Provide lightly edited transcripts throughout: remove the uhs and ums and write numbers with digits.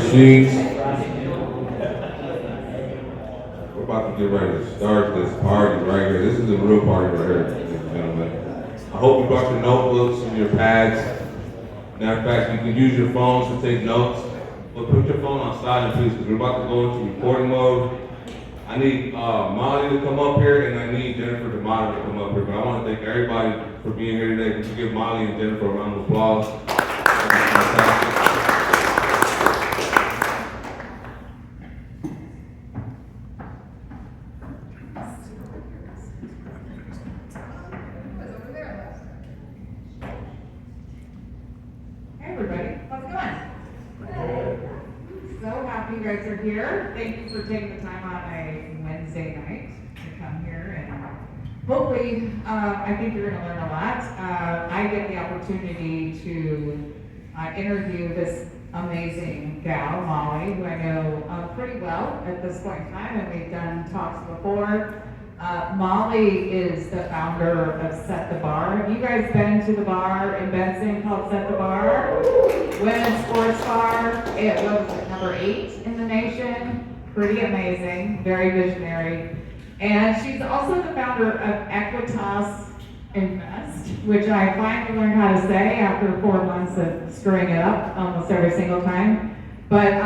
seats. We're about to get ready to start this party right here. This is a real party right here, ladies and gentlemen. I hope you brought your notebooks and your pads. Matter of fact, you can use your phones to take notes, but put your phone on silent, please, because we're about to go into recording mode. I need Molly to come up here, and I need Jennifer D'Amato to come up here. But I want to thank everybody for being here today. Could you give Molly and Jennifer a round of applause? Hey everybody, how's it going? So happy you guys are here. Thank you for taking the time on a Wednesday night to come here, and hopefully, I think you're going to learn a lot. I get the opportunity to interview this amazing gal, Molly, who I know pretty well at this point in time, and we've done talks before. Molly is the founder of Set the Bar. Have you guys been to the bar in Benson called Set the Bar? Women's sports bar. It was number 8 in the nation. Pretty amazing, very visionary. And she's also the founder of Equitas Invest, which I finally learned how to say after 4 months of screwing it up almost every single time. But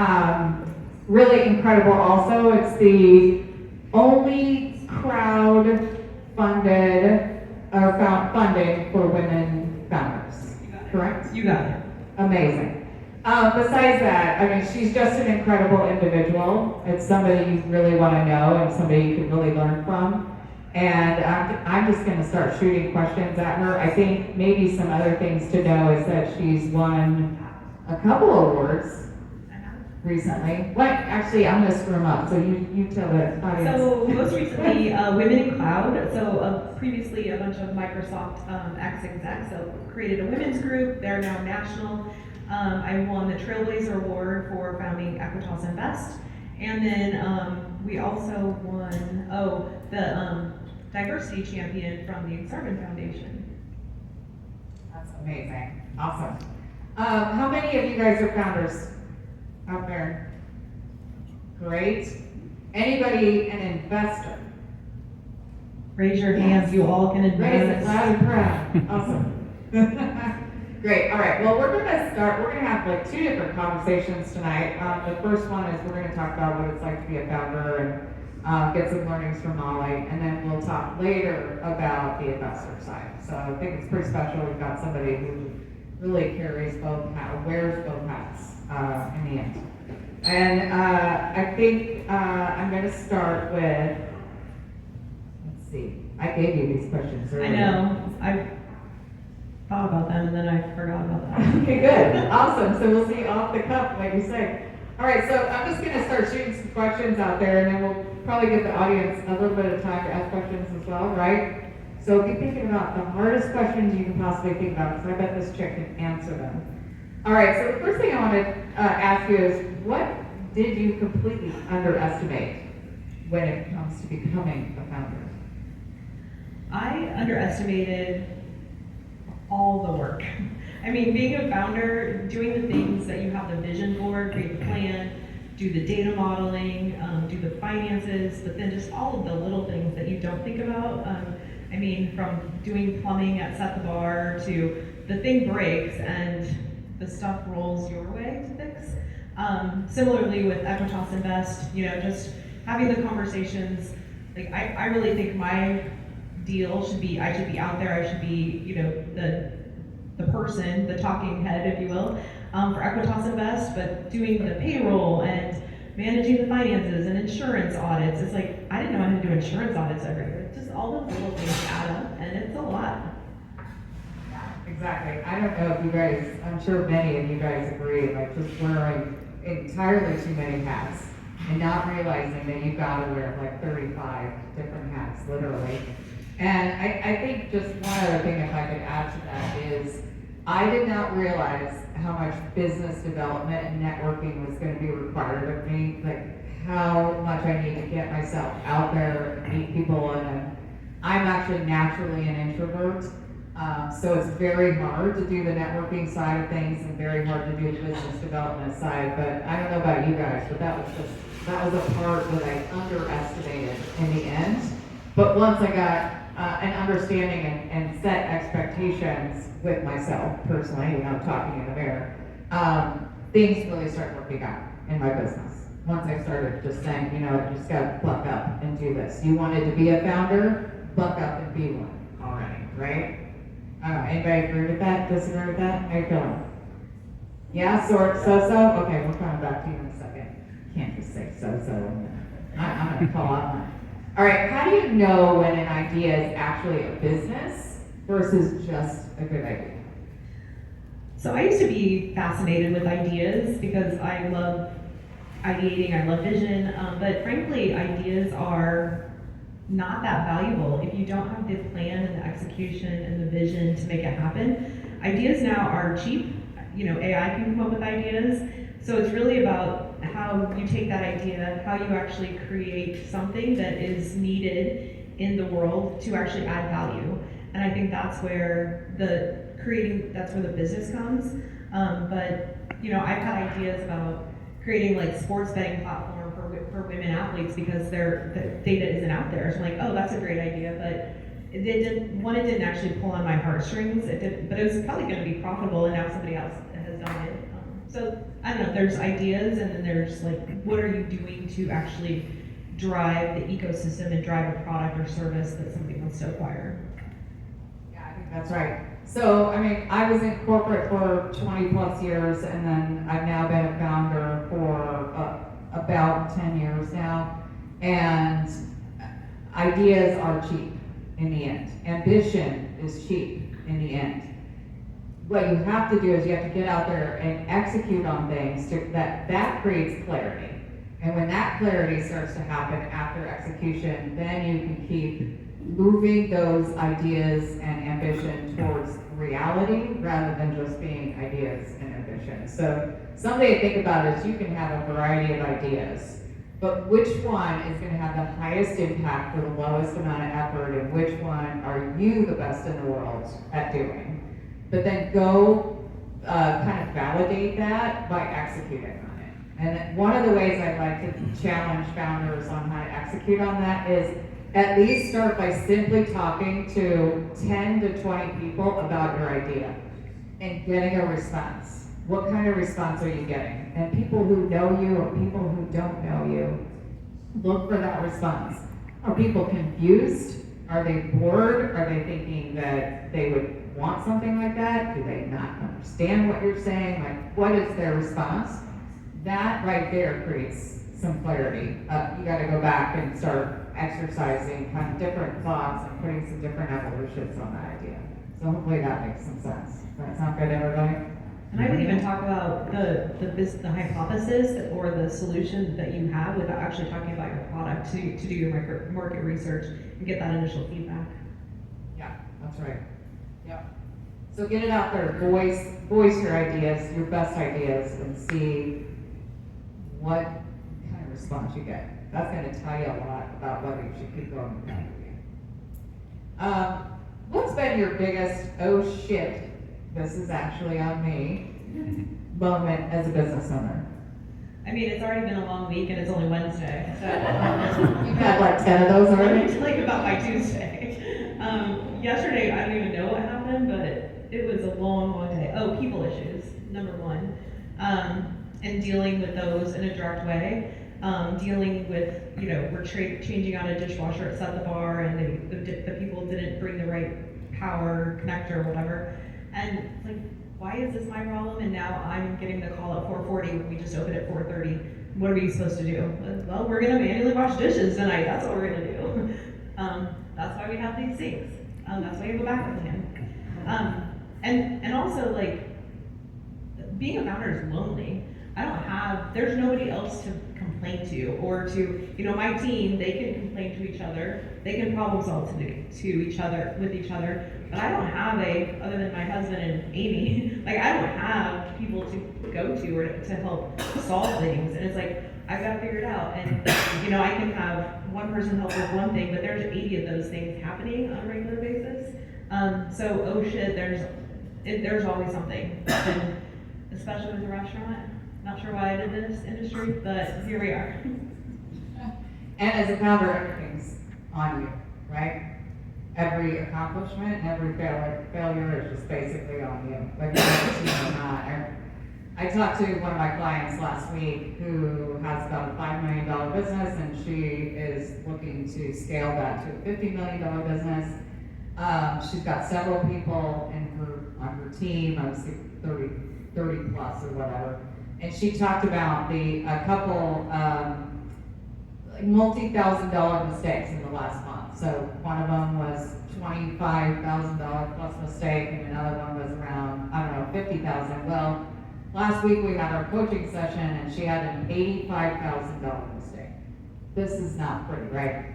really incredible also. It's the only crowd-funded or funding for women founders, correct? You got it. Amazing. Besides that, I mean, she's just an incredible individual. It's somebody you really want to know and somebody you can really learn from. And I'm just going to start shooting questions at her. I think maybe some other things to know is that she's won a couple awards recently. What? Actually, I'm going to screw them up, so you tell the audience. So most recently, Women in Cloud. So previously a bunch of Microsoft ex-execs, so created a women's group. They're now national. I won the Trailblazer Award for founding Equitas Invest. And then we also won, the Diversity Champion from the Exarban Foundation. That's amazing. Awesome. How many of you guys are founders out there? Great. Anybody an investor? Raise your hands, you all can invest. Raise it loud and proud. Awesome. Great. All right. Well, we're going to start. We're going to have like 2 different conversations tonight. The first one is we're going to talk about what it's like to be a founder and get some learnings from Molly, and then we'll talk later about the investor side. So I think it's pretty special. We've got somebody who really carries both hats, wears both hats in the end. And I think I'm going to start with. Let's see. I gave you these questions earlier. I know. I thought about them and then I forgot about them. Okay, good. Awesome. So we'll see off the cuff, like you say. All right, so I'm just going to start shooting some questions out there, and then we'll probably give the audience a little bit of time to ask questions as well, right? So be thinking about the hardest questions you can possibly think about, because I bet this chick can answer them. All right, so the first thing I want to ask you is, what did you completely underestimate when it comes to becoming a founder? I underestimated all the work. I mean, being a founder, doing the things that you have the vision for, create the plan, do the data modeling, do the finances, but then just all of the little things that you don't think about. I mean, from doing plumbing at Set the Bar to the thing breaks and the stuff rolls your way to fix. Similarly with Equitas Invest, just having the conversations. Like I really think my deal should be, I should be out there, I should be, the person, the talking head, if you will, for Equitas Invest, but doing the payroll and managing the finances and insurance audits. It's like, I didn't know how to do insurance audits every year. Just all those little things add up, and it's a lot. Exactly. I don't know if you guys, I'm sure many of you guys agree, like just wearing entirely too many hats and not realizing that you've got to wear like 35 different hats, literally. And I think just one other thing, if I could add to that, is I did not realize how much business development and networking was going to be required of me, like how much I need to get myself out there and meet people. And I'm actually naturally an introvert, So it's very hard to do the networking side of things and very hard to do the business development side. But I don't know about you guys, but that was a part that I underestimated in the end. But once I got an understanding and set expectations with myself personally, talking in the mirror, things really started working out in my business. Once I started just saying, you just gotta buck up and do this. You wanted to be a founder, buck up and be one already, right? Anybody agree with that? Disagree with that? How you feeling? Yeah, so? Okay, we're coming back to you in a second. Can't just say so. I'm gonna call out mine. All right, how do you know when an idea is actually a business versus just a good idea? So I used to be fascinated with ideas because I love ideating, I love vision, but frankly, ideas are not that valuable if you don't have the plan and the execution and the vision to make it happen. Ideas now are cheap. AI can come up with ideas. So it's really about how you take that idea, how you actually create something that is needed in the world to actually add value. And I think that's where that's where the business comes. But I've had ideas about creating like sports betting platform for women athletes because the data isn't out there. So I'm like, oh, that's a great idea, but it didn't actually pull on my heartstrings. But it was probably going to be profitable, and now somebody else has done it. So I don't know. There's ideas, and then there's like, what are you doing to actually drive the ecosystem and drive a product or service that somebody wants to acquire? Yeah, I think that's right. So, I was in corporate for 20 plus years, and then I've now been a founder for about 10 years now. And ideas are cheap in the end. Ambition is cheap in the end. What you have to do is you have to get out there and execute on things that creates clarity. And when that clarity starts to happen after execution, then you can keep moving those ideas and ambition towards reality rather than just being ideas and ambition. So something to think about is you can have a variety of ideas, but which one is going to have the highest impact for the lowest amount of effort, and which one are you the best in the world at doing? But then go kind of validate that by executing on it. And one of the ways I like to challenge founders on how to execute on that is at least start by simply talking to 10 to 20 people about your idea and getting a response. What kind of response are you getting? And people who know you or people who don't know you, look for that response. Are people confused? Are they bored? Are they thinking that they would want something like that? Do they not understand what you're saying? Like, what is their response? That right there creates some clarity. You got to go back and start exercising kind of different thoughts and putting some different evolutions on that idea. So hopefully that makes some sense. Does that sound good, everybody? And I would even talk about the hypothesis or the solution that you have without actually talking about your product to do your market research and get that initial feedback. Yeah, that's right. Yeah. So get it out there, voice your ideas, your best ideas, and see what kind of response you get. That's going to tell you a lot about whether you should keep going with that idea. What's been your biggest, oh shit, this is actually on me, moment as a business owner? It's already been a long week and it's only Wednesday, so. You've had like 10 of those already? Like about by Tuesday. Yesterday, I don't even know what happened, but it was a long day. Oh, people issues, number one. And dealing with those in a direct way. Dealing with, we're changing out a dishwasher at Set the Bar, and the people didn't bring the right power connector or whatever. And like, why is this my problem? And now I'm getting the call at 4:40 when we just opened at 4:30. What are we supposed to do? Well, we're gonna manually wash dishes tonight. That's what we're gonna do. That's why we have these sinks. That's why you have a backup plan. And also like, being a founder is lonely. There's nobody else to complain to or to, my team, they can complain to each other, they can problem solve with each other, but I don't have other than my husband and Amy, like I don't have people to go to or to help solve things. And it's like, I've got to figure it out. And, I can have one person help with one thing, but there's 80 of those things happening on a regular basis. So, oh shit, there's always something, and especially with the restaurant. Not sure why I did this industry, but here we are. And as a founder, everything's on you, right? Every accomplishment and every failure is just basically on you, whether you have a team or not. I talked to one of my clients last week who has about a $5 million business, and she is looking to scale that to a $50 million business. She's got several people on her team, obviously 30 plus or whatever. And she talked about a couple like multi-$1,000 mistakes in the last month. So one of them was $25,000 plus mistake, and another one was around, I don't know, $50,000. Well, last week we had our coaching session, and she had an $85,000 mistake. This is not pretty, right?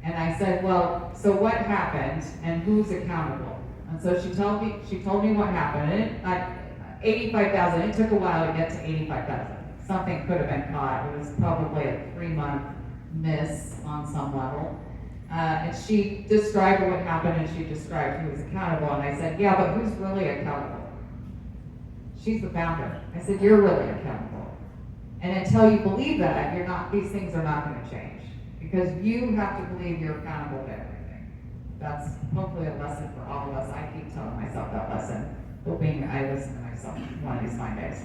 And I said, well, so what happened, and who's accountable? And so she told me what happened. And 85,000. It took a while to get to 85,000. Something could have been caught. It was probably a 3-month miss on some level. And she described what happened, and she described who was accountable. And I said, yeah, but who's really accountable? She's the founder. I said, you're really accountable. And until you believe that, these things are not going to change. Because you have to believe you're accountable to everything. That's hopefully a lesson for all of us. I keep telling myself that lesson, hoping I listen to myself one of these fine days.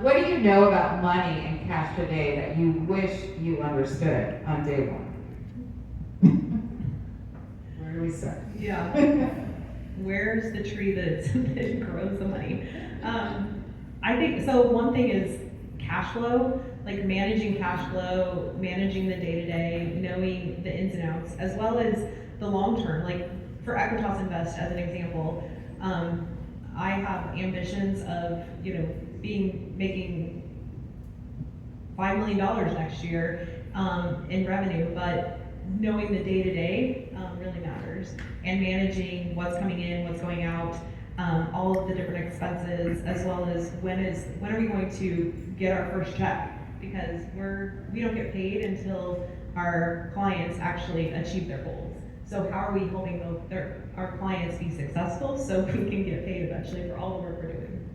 What do you know about money and cash today that you wish you understood on day one? Where do we start? Yeah. Where's the tree that grows the money? I think, so one thing is cash flow, like managing cash flow, managing the day-to-day, knowing the ins and outs, as well as the long-term. Like for Equitas Invest, as an example, I have ambitions of, making $5 million next year in revenue, but knowing the day-to-day really matters, and managing what's coming in, what's going out, all of the different expenses, as well as when are we going to get our first check, because we don't get paid until our clients actually achieve their goals. So how are we helping our clients be successful so we can get paid eventually for all the work we're doing?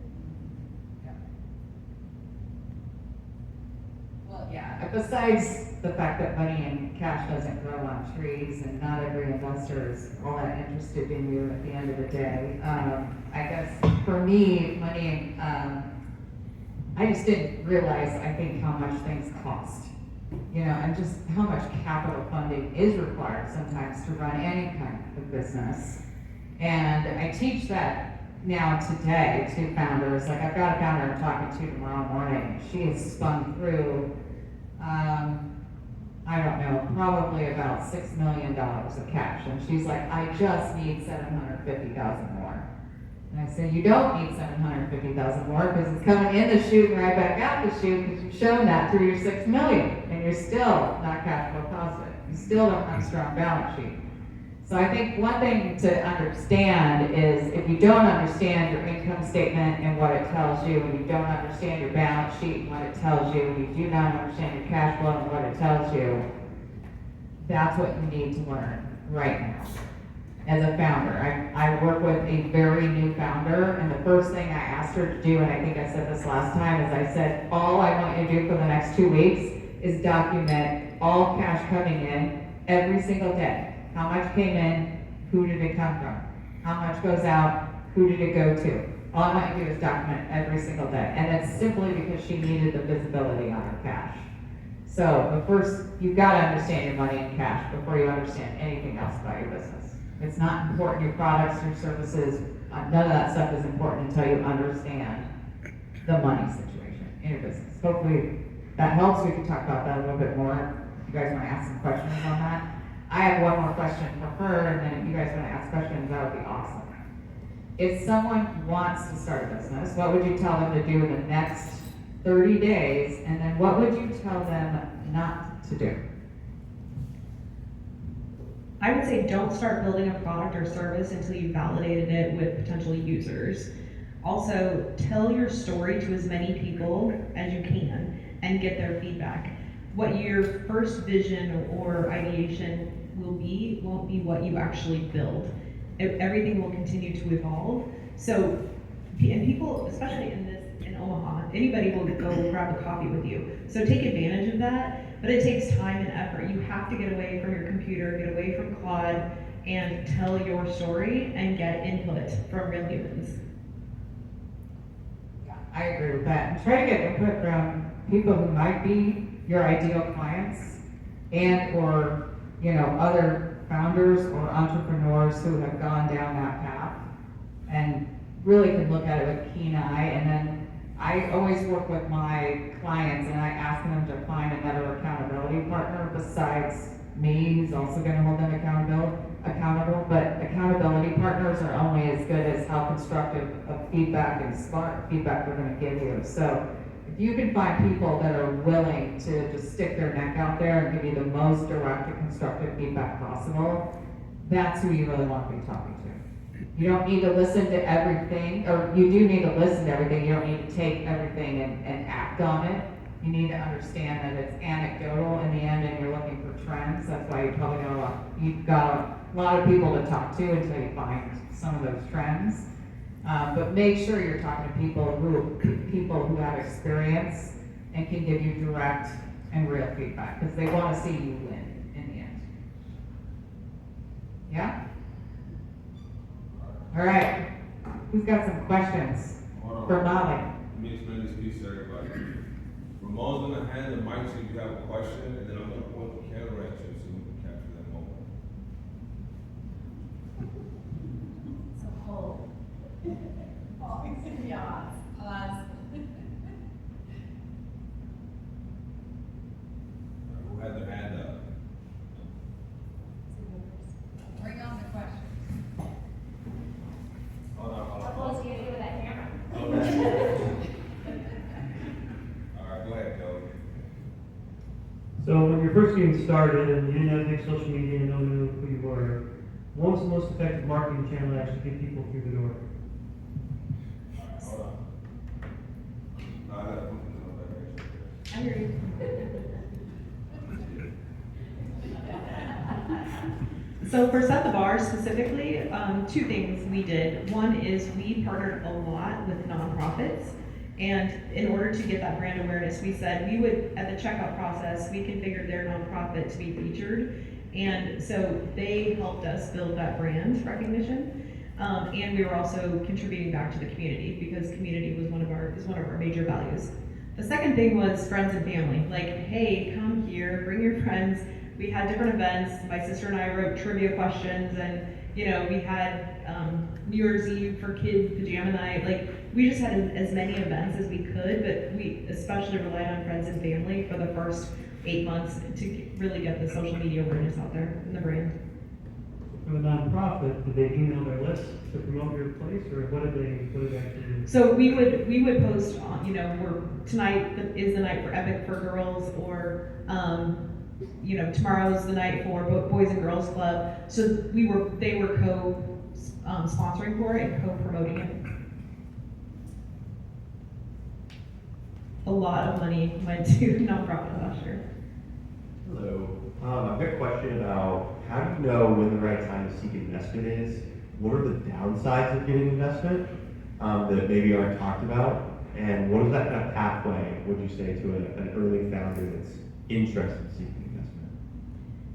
Well, yeah, besides the fact that money and cash doesn't grow on trees, and not every investor is all that interested in you at the end of the day, I guess for me, money, I just didn't realize, I think, how much things cost. And just how much capital funding is required sometimes to run any kind of business. And I teach that now today to founders. Like I've got a founder I'm talking to tomorrow morning. She has spun through, I don't know, probably about $6 million of cash. And she's like, I just need $750,000 more. And I said, you don't need $750,000 more, because it's coming in the chute and right back out the chute, because you've shown that through your $6 million, and you're still not cash flow positive. You still don't have a strong balance sheet. So I think one thing to understand is, if you don't understand your income statement and what it tells you, and you don't understand your balance sheet and what it tells you, and you do not understand your cash flow and what it tells you, that's what you need to learn right now. As a founder, I work with a very new founder, and the first thing I asked her to do, and I think I said this last time, is I said, all I want you to do for the next 2 weeks is document all cash coming in every single day. How much came in, who did it come from? How much goes out, who did it go to? All I want you to do is document every single day. And that's simply because she needed the visibility on her cash. So, but first, you've got to understand your money and cash before you understand anything else about your business. It's not important, your products, your services, none of that stuff is important until you understand the money situation in your business. Hopefully that helps. We can talk about that a little bit more. If you guys want to ask some questions on that. I have one more question for her, and then if you guys want to ask questions, that would be awesome. If someone wants to start a business, what would you tell them to do in the next 30 days, and then what would you tell them not to do? I would say don't start building a product or service until you've validated it with potential users. Also, tell your story to as many people as you can and get their feedback. What your first vision or ideation will be won't be what you actually build. everything will continue to evolve. So, and people, especially in Omaha, anybody will go grab a coffee with you. So take advantage of that, but it takes time and effort. You have to get away from your computer, get away from Claude, and tell your story and get input from real humans. Yeah, I agree with that. And try to get input from people who might be your ideal clients and or, other founders or entrepreneurs who have gone down that path and really can look at it with a keen eye. And then I always work with my clients and I ask them to find another accountability partner besides me, who's also gonna hold them accountable. But accountability partners are only as good as how constructive of feedback and smart feedback they're gonna give you. So if you can find people that are willing to just stick their neck out there and give you the most direct and constructive feedback possible, that's who you really want to be talking to. You don't need to listen to everything, or you do need to listen to everything. You don't need to take everything and act on it. You need to understand that it's anecdotal in the end and you're looking for trends. That's why you've got a lot of people to talk to until you find some of those trends. But make sure you're talking to people who have experience and can give you direct and real feedback, because they want to see you win in the end. Yeah? All right. Who's got some questions for Molly? Let me explain this piece to everybody. Ramon's gonna hand the mic so you have a question, and then I'm gonna point the camera at you so we can capture that moment. So hold. Yeah. Who had their hand up? Bring on the question. Hold on. How close can you get with that camera? All right, go ahead, Joey. So when you're first getting started and you didn't have big social media and no one knew who you were, what was the most effective marketing channel to actually get people through the door? Hold on. No, I gotta put this on back. I hear you. So for Set the Bar specifically, two things we did. One is we partnered a lot with nonprofits, and in order to get that brand awareness, we said we would, at the checkout process, we configured their nonprofit to be featured, and so they helped us build that brand recognition, and we were also contributing back to the community, because community was one of our major values. The second thing was friends and family. Like, hey, come here, bring your friends. We had different events. My sister and I wrote trivia questions, and we had New Year's Eve for kids pajama night. Like, we just had as many events as we could, but we especially relied on friends and family for the first 8 months to really get the social media awareness out there in the brand. For the nonprofit, did they email their list to promote your place, or what did they actually do? So we would post on, tonight is the night for Epic for Girls, or tomorrow's the night for Boys and Girls Club. So they were sponsoring for it and co-promoting it. A lot of money went to nonprofit last year. Hello. I've got a question about how do you know when the right time to seek investment is? What are the downsides of getting investment that maybe aren't talked about? And what is that kind of pathway, would you say, to an early founder that's interested in seeking investment?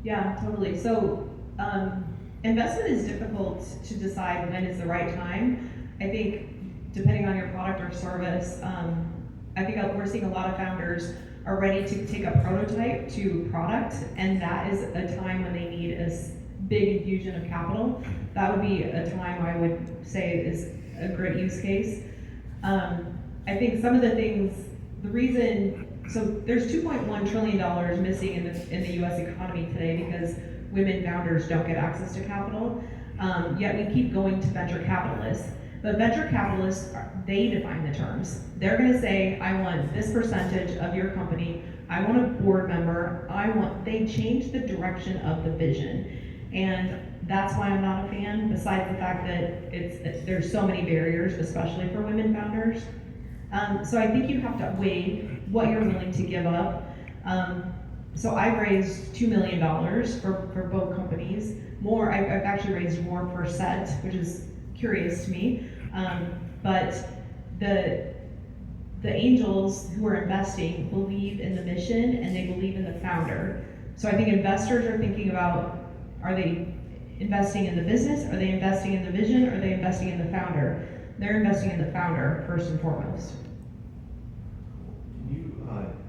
Yeah, totally. So investment is difficult to decide when is the right time. I think depending on your product or service, I think we're seeing a lot of founders are ready to take a prototype to product, and that is a time when they need a big infusion of capital. That would be a time I would say is a great use case. I think some of the things, so there's $2.1 trillion missing in the US economy today because women founders don't get access to capital, yet we keep going to venture capitalists. But venture capitalists, they define the terms. They're gonna say, I want this percentage of your company, I want a board member, they change the direction of the vision. And that's why I'm not a fan, besides the fact that there's so many barriers, especially for women founders. So I think you have to weigh what you're willing to give up. So I've raised $2 million for both companies. I've actually raised more per set, which is curious to me. But the angels who are investing believe in the mission and they believe in the founder. So I think investors are thinking about, are they investing in the business? Are they investing in the vision? Are they investing in the founder? They're investing in the founder first and foremost. Can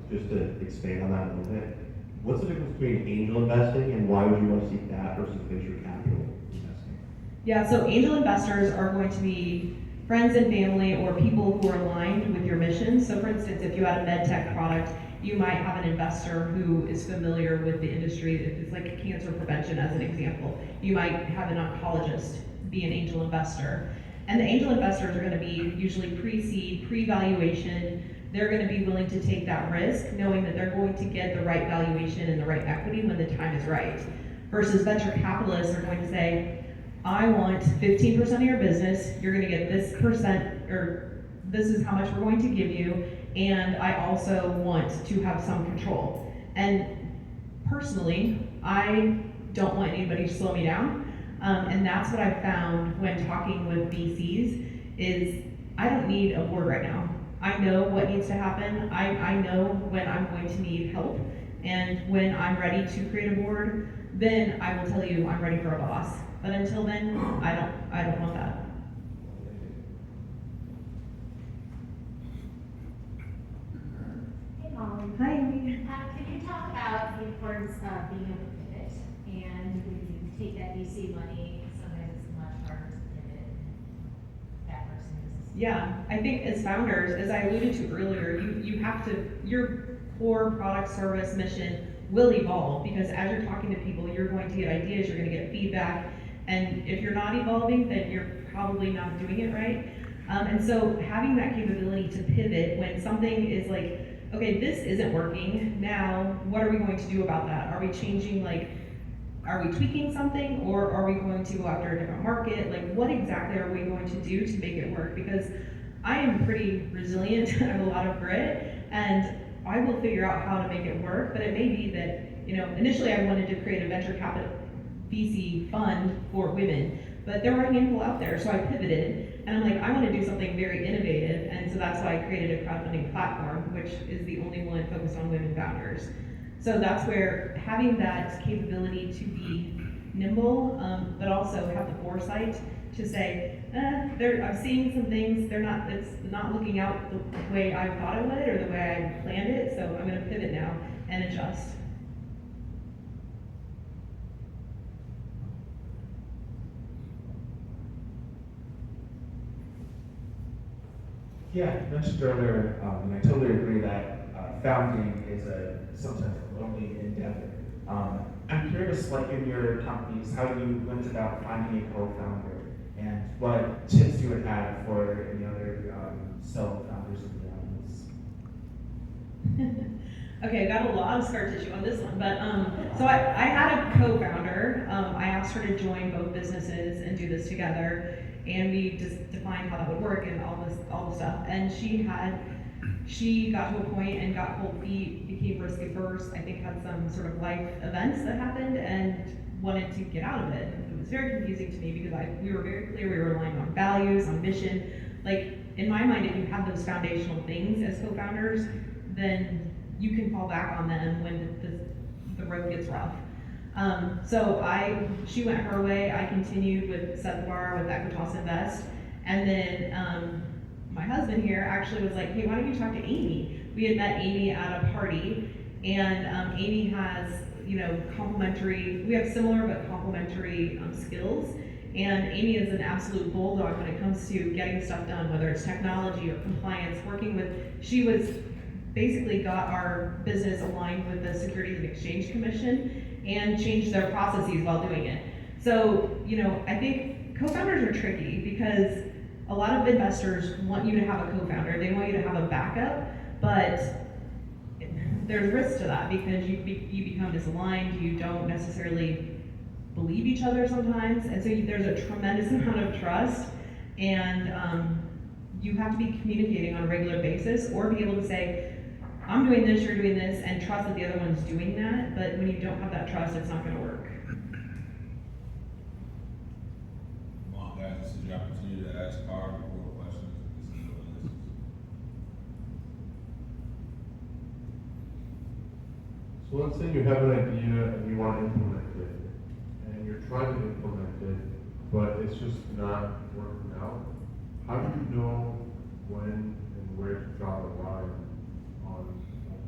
you, just to expand on that a little bit, what's the difference between angel investing and why would you want to seek that versus venture capital investing? Yeah, so angel investors are going to be friends and family or people who are aligned with your mission. So for instance, if you had a med tech product, you might have an investor who is familiar with the industry. If it's like cancer prevention as an example, you might have an oncologist be an angel investor. And the angel investors are going to be usually pre-seed, pre-valuation. They're going to be willing to take that risk, knowing that they're going to get the right valuation and the right equity when the time is right. Versus venture capitalists are going to say, I want 15% of your business, you're going to get this percent, or this is how much we're going to give you, and I also want to have some control. And personally, I don't want anybody to slow me down. And that's what I've found when talking with VCs is I don't need a board right now. I know what needs to happen. I know when I'm going to need help. And when I'm ready to create a board, then I will tell you I'm ready for a boss. But until then, I don't want that. Hey, Molly. Hi, Amy. Can you talk about the importance of being able to pivot? And when you take that VC money, sometimes it's much harder to pivot that person's. Yeah, I think as founders, as I alluded to earlier, you have to, your core product, service, mission will evolve because as you're talking to people, you're going to get ideas, you're going to get feedback, and if you're not evolving, then you're probably not doing it right. And so having that capability to pivot when something is like, okay, this isn't working, now what are we going to do about that? Are we changing, like, are we tweaking something, or are we going to go after a different market? Like, what exactly are we going to do to make it work? Because I am pretty resilient, I have a lot of grit, and I will figure out how to make it work, but it may be that, initially I wanted to create a venture capital VC fund for women, but there were a handful out there, so I pivoted, and I'm like, I want to do something very innovative, and so that's why I created a crowdfunding platform, which is the only one focused on women founders. So that's where having that capability to be nimble, but also have the foresight to say, I'm seeing some things, it's not looking out the way I thought it would or the way I planned it, so I'm going to pivot now and adjust. Yeah, you mentioned earlier, and I totally agree that founding is sometimes a lonely endeavor. I'm curious, like in your companies, how you went about finding a co-founder, and what tips you would have for any other solo founders in the audience. Okay, I got a lot of scar tissue on this one, but so I had a co-founder. I asked her to join both businesses and do this together, and we just defined how that would work and all the stuff. And she got to a point and got cold feet, became risk averse. I think had some sort of life events that happened and wanted to get out of it. It was very confusing to me because we were very clear we were relying on values, on mission. Like in my mind, if you have those foundational things as co-founders, then you can fall back on them when the road gets rough. She went her way. I continued with Set the Bar with Equitas Invest, and then my husband here actually was like, "Hey, why don't you talk to Amy?" We had met Amy at a party, and Amy has complementary. We have similar but complementary skills. And Amy is an absolute bulldog when it comes to getting stuff done, whether it's technology or compliance. She was basically got our business aligned with the Securities and Exchange Commission and changed their processes while doing it. So, I think co-founders are tricky because a lot of investors want you to have a co-founder. They want you to have a backup, but there's risk to that because you become misaligned. You don't necessarily believe each other sometimes, and so there's a tremendous amount of trust, and you have to be communicating on a regular basis or be able to say, I'm doing this, you're doing this, and trust that the other one's doing that, but when you don't have that trust, it's not gonna work. Come on, guys, this is your opportunity to ask hard core questions. This is what this is. So let's say you have an idea and you want to implement it, and you're trying to implement it, but it's just not working out. How do you know when and where to draw the line on, like,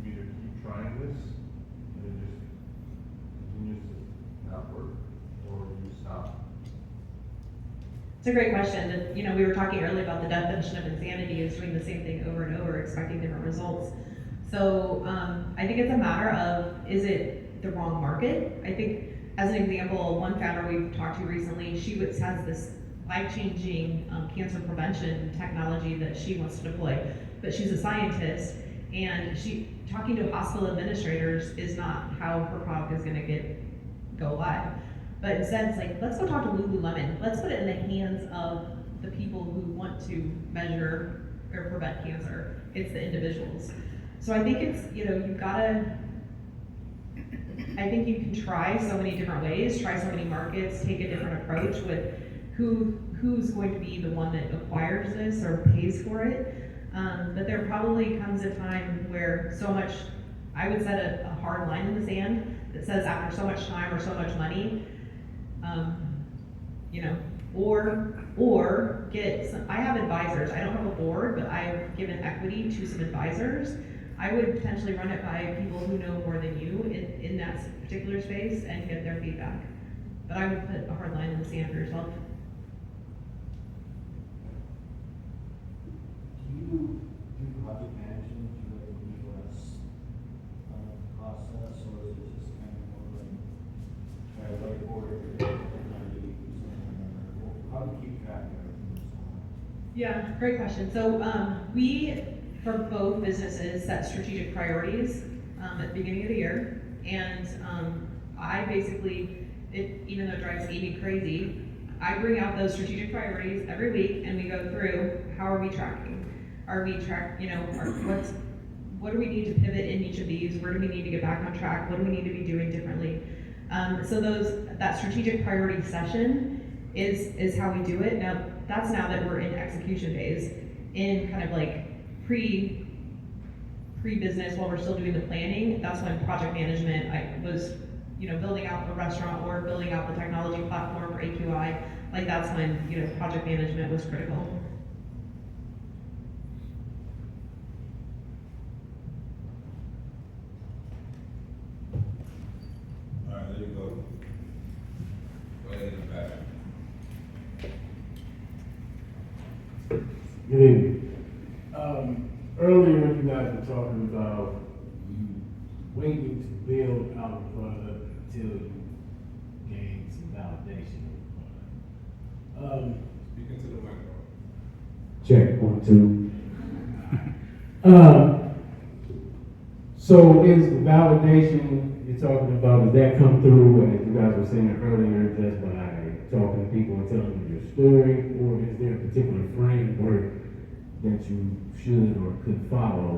you either keep trying this and it just continues to not work, or you stop? It's a great question. We were talking earlier about the definition of insanity is doing the same thing over and over, expecting different results. So I think it's a matter of, is it the wrong market? I think, as an example, one founder we've talked to recently, has this life-changing cancer prevention technology that she wants to deploy, but she's a scientist, and talking to hospital administrators is not how her product is going to go live. But instead, it's like, let's go talk to Lululemon. Let's put it in the hands of the people who want to measure or prevent cancer. It's the individuals. So I think it's, I think you can try so many different ways, try so many markets, take a different approach with who's going to be the one that acquires this or pays for it. But there probably comes a time where I would set a hard line in the sand that says after so much time or so much money, or get some. I have advisors. I don't have a board, but I've given equity to some advisors. I would potentially run it by people who know more than you in that particular space and get their feedback. But I would put a hard line in the sand for yourself. Do you do project management through like the U.S. process, or is it just kind of more like a whiteboard every day and how do you do something, or how do you keep track of everything? Yeah, great question. So we, for both businesses, set strategic priorities at the beginning of the year, and I basically, even though it drives Amy crazy, I bring out those strategic priorities every week, and we go through how are we tracking. Are we what do we need to pivot in each of these? Where do we need to get back on track? What do we need to be doing differently? So that strategic priority session is how we do it. Now that we're in execution phase, in kind of like pre-business while we're still doing the planning. That's when project management, I was building out a restaurant or building out the technology platform for AQI. Like that's when project management was critical. All right, there you go. Go ahead in the back. Good evening. Earlier, you guys were talking about you waiting to build out a product until you gain some validation of the product. Speaking to the microphone. Check, 1, 2. So is the validation you're talking about, does that come through, as you guys were saying earlier, just by talking to people and telling them your story, or is there a particular framework that you should or could follow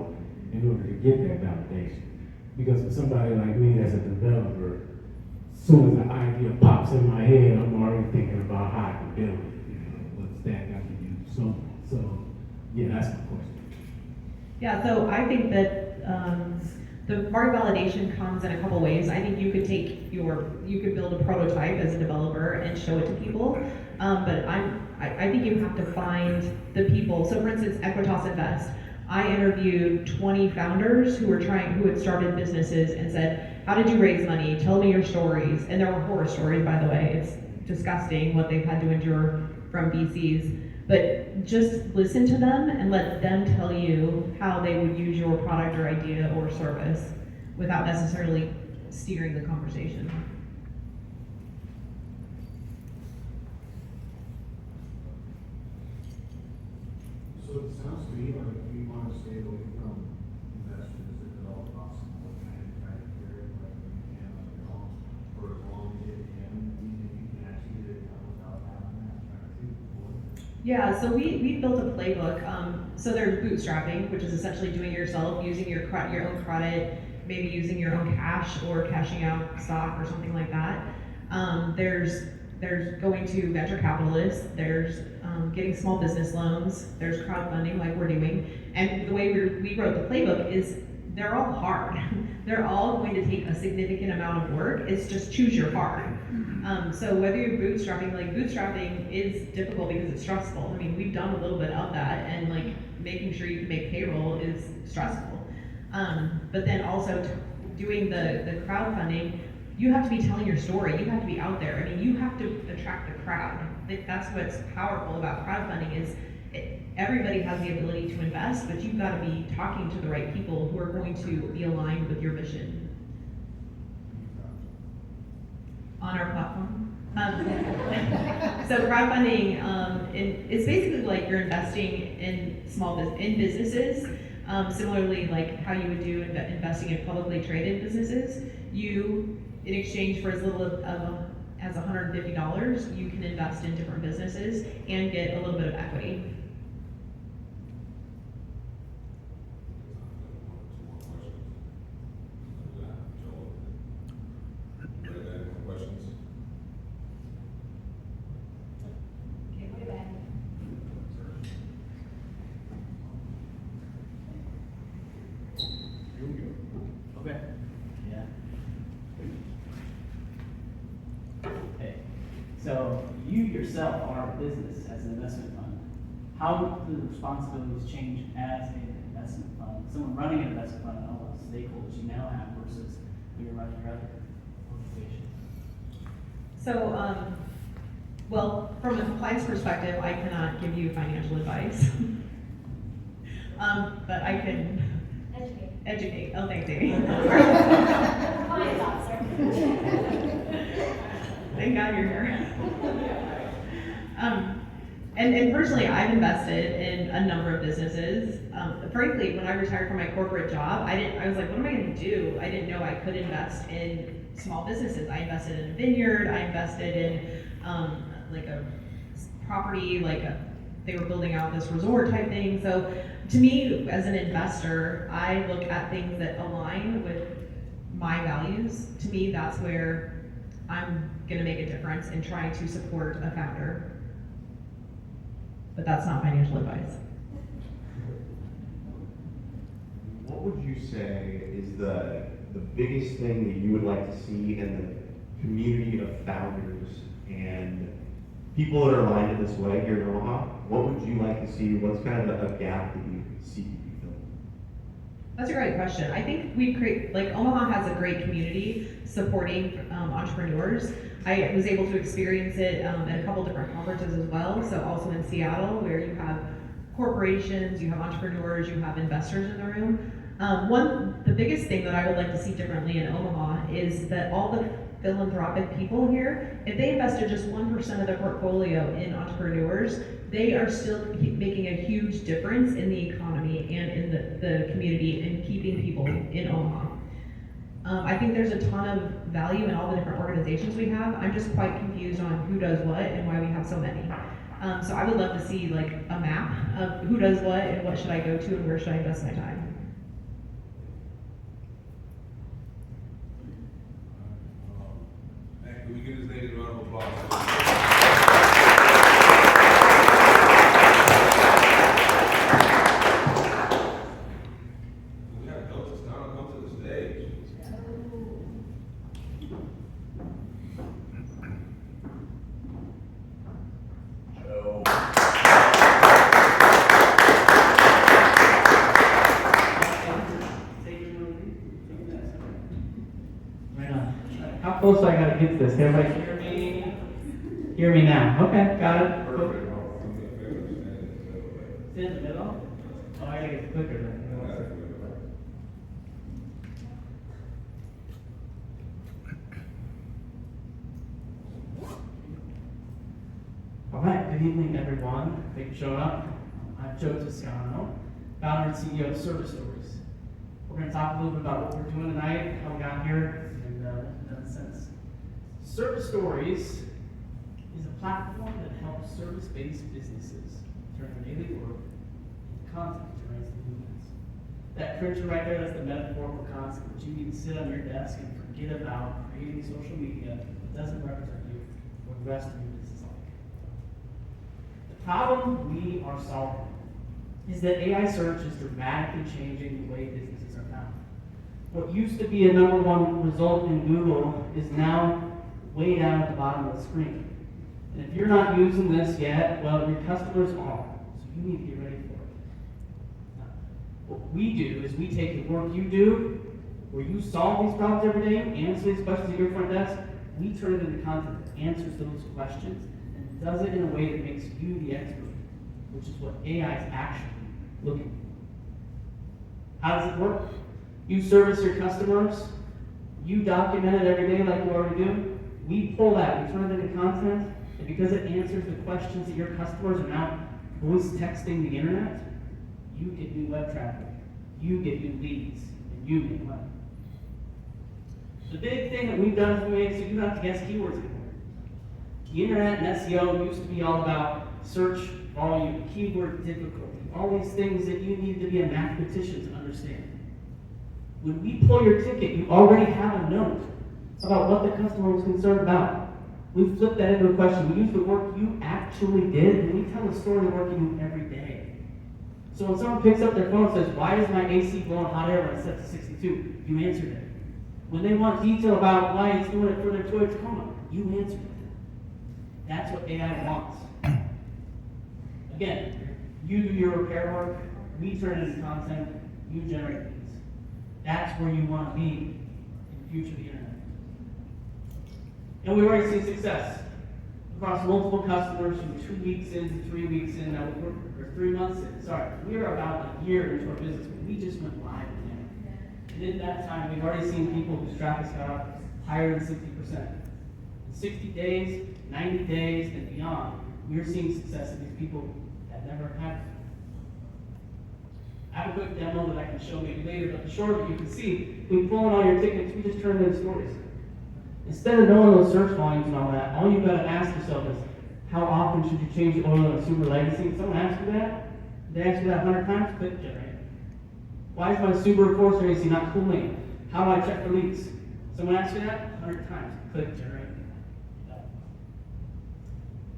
in order to get that validation? Because for somebody like me that's a developer, as soon as an idea pops in my head, I'm already thinking about how I can build it, what's that got to do, so yeah, that's my question. Yeah, so I think that the market validation comes in a couple ways. I think you could you could build a prototype as a developer and show it to people, but I think you have to find the people. So for instance, Equitas Invest, I interviewed 20 founders who had started businesses and said, how did you raise money? Tell me your stories. And there were horror stories, by the way. It's disgusting what they've had to endure from VCs. But just listen to them and let them tell you how they would use your product or idea or service without necessarily steering the conversation. So it sounds to me like you want to stay away from investors if at all possible and try to carry it like you can on your own for as long as you can, even if you can actually get it done without having that try to. Yeah, so we built a playbook. So there's bootstrapping, which is essentially doing it yourself, using your own credit, maybe using your own cash or cashing out stock or something like that. There's going to venture capitalists. There's getting small business loans. There's crowdfunding, like we're doing. And the way we wrote the playbook is they're all hard. They're all going to take a significant amount of work. It's just choose your hard. So whether you're bootstrapping is difficult because it's stressful. I mean, we've done a little bit of that, and like making sure you can make payroll is stressful. But then also doing the crowdfunding, you have to be telling your story. You have to be out there. I mean, you have to attract the crowd. That's what's powerful about crowdfunding is everybody has the ability to invest, but you've got to be talking to the right people who are going to be aligned with your mission. On our platform. So crowdfunding it's basically like you're investing in in businesses. Similarly, like how you would do investing in publicly traded businesses. You, in exchange for as little as $150, you can invest in different businesses and get a little bit of equity. Okay, put it back. Okay. Yeah. Hey, so you yourself are a business as an investment fund. How do the responsibilities change as an investment fund? Someone running an investment fund and all the stakeholders you now have versus when you're running your other organization. So, well, from a compliance perspective, I cannot give you financial advice. But I can educate. Oh, thanks, Amy. Compliance officer. Thank God you're here. And personally, I've invested in a number of businesses. Frankly, when I retired from my corporate job, I was like, what am I going to do? I didn't know I could invest in small businesses. I invested in a vineyard. I invested in like a property, they were building out this resort type thing. So to me, as an investor, I look at things that align with my values. To me, that's where I'm going to make a difference in trying to support a founder. But that's not financial advice. What would you say is the biggest thing that you would like to see in the community of founders and people that are aligned in this way here in Omaha? What would you like to see? What's kind of a gap that you see to be filled? That's a great question. I think Omaha has a great community supporting entrepreneurs. I was able to experience it at a couple different conferences as well. So also in Seattle, where you have corporations, you have entrepreneurs, you have investors in the room. The biggest thing that I would like to see differently in Omaha is that all the philanthropic people here, if they invested just 1% of their portfolio in entrepreneurs, they are still making a huge difference in the economy and in the community and keeping people in Omaha. I think there's a ton of value in all the different organizations we have. I'm just quite confused on who does what and why we have so many. So I would love to see like a map of who does what and what should I go to and where should I invest my time. Can we give this lady a round of applause? We gotta go to Stana, come to the stage. Joe. Right on. How close do I gotta get to this? Can everybody hear me? Hear me now? Okay, got it. Perfect. Sit in the middle? Oh, I gotta get the clicker then. All right, good evening, everyone. Thanks for showing up. I'm Joe Toscano, founder and CEO of Service Stories. We're going to talk a little bit about what we're doing tonight, how we got here, and in a sense. Service Stories is a platform that helps service-based businesses turn their daily work into content that generates movements. That printer right there, that's the metaphorical concept that you need to sit on your desk and forget about creating social media that doesn't represent you or the rest of your business life. The problem we are solving is that AI search is dramatically changing the way businesses are found. What used to be a #1 result in Google is now way down at the bottom of the screen. And if you're not using this yet, well, your customers are, so you need to get ready for it. Now, what we do is we take the work you do, where you solve these problems every day, answer these questions at your front desk, we turn it into content that answers those questions and does it in a way that makes you the expert, which is what AI is actually looking for. How does it work? You service your customers, you document it every day like you already do. We pull that, we turn it into content, and because it answers the questions that your customers are now voice texting the internet, you get new web traffic, you get new leads, and you make money. The big thing that we've done is we made so you don't have to guess keywords anymore. The internet and SEO used to be all about search volume, keyword difficulty, all these things that you need to be a mathematician to understand. When we pull your ticket, you already have a note about what the customer was concerned about. We flip that into a question. We use the work you actually did, and we tell a story of work you do every day. So when someone picks up their phone and says, "Why is my AC blowing hot air when it's set to 62? You answered it. When they want detail about why it's doing it for their Toyota Tacoma, you answered it. That's what AI wants. Again, you do your repair work, we turn it into content, you generate leads. That's where you want to be in the future of the internet. And we've already seen success across multiple customers from 2 weeks in to 3 weeks in, now or 3 months in. Sorry, we are about a year into our business, but we just went live with it. And in that time, we've already seen people whose traffic's got up higher than 60%. In 60 days, 90 days, and beyond, we're seeing success in these people that never have. I have a quick demo that I can show maybe later, but the short of it, you can see, we pull in all your tickets, we just turn them into stories. Instead of knowing those search volumes and all that, all you've got to ask yourself is, how often should you change the oil in a Subaru Legacy? Someone asked you that? They asked you that 100 times? Click generate. Why is my Subaru Forester AC not cooling? How do I check for leaks? Someone asked you that? 100 times. Click generate.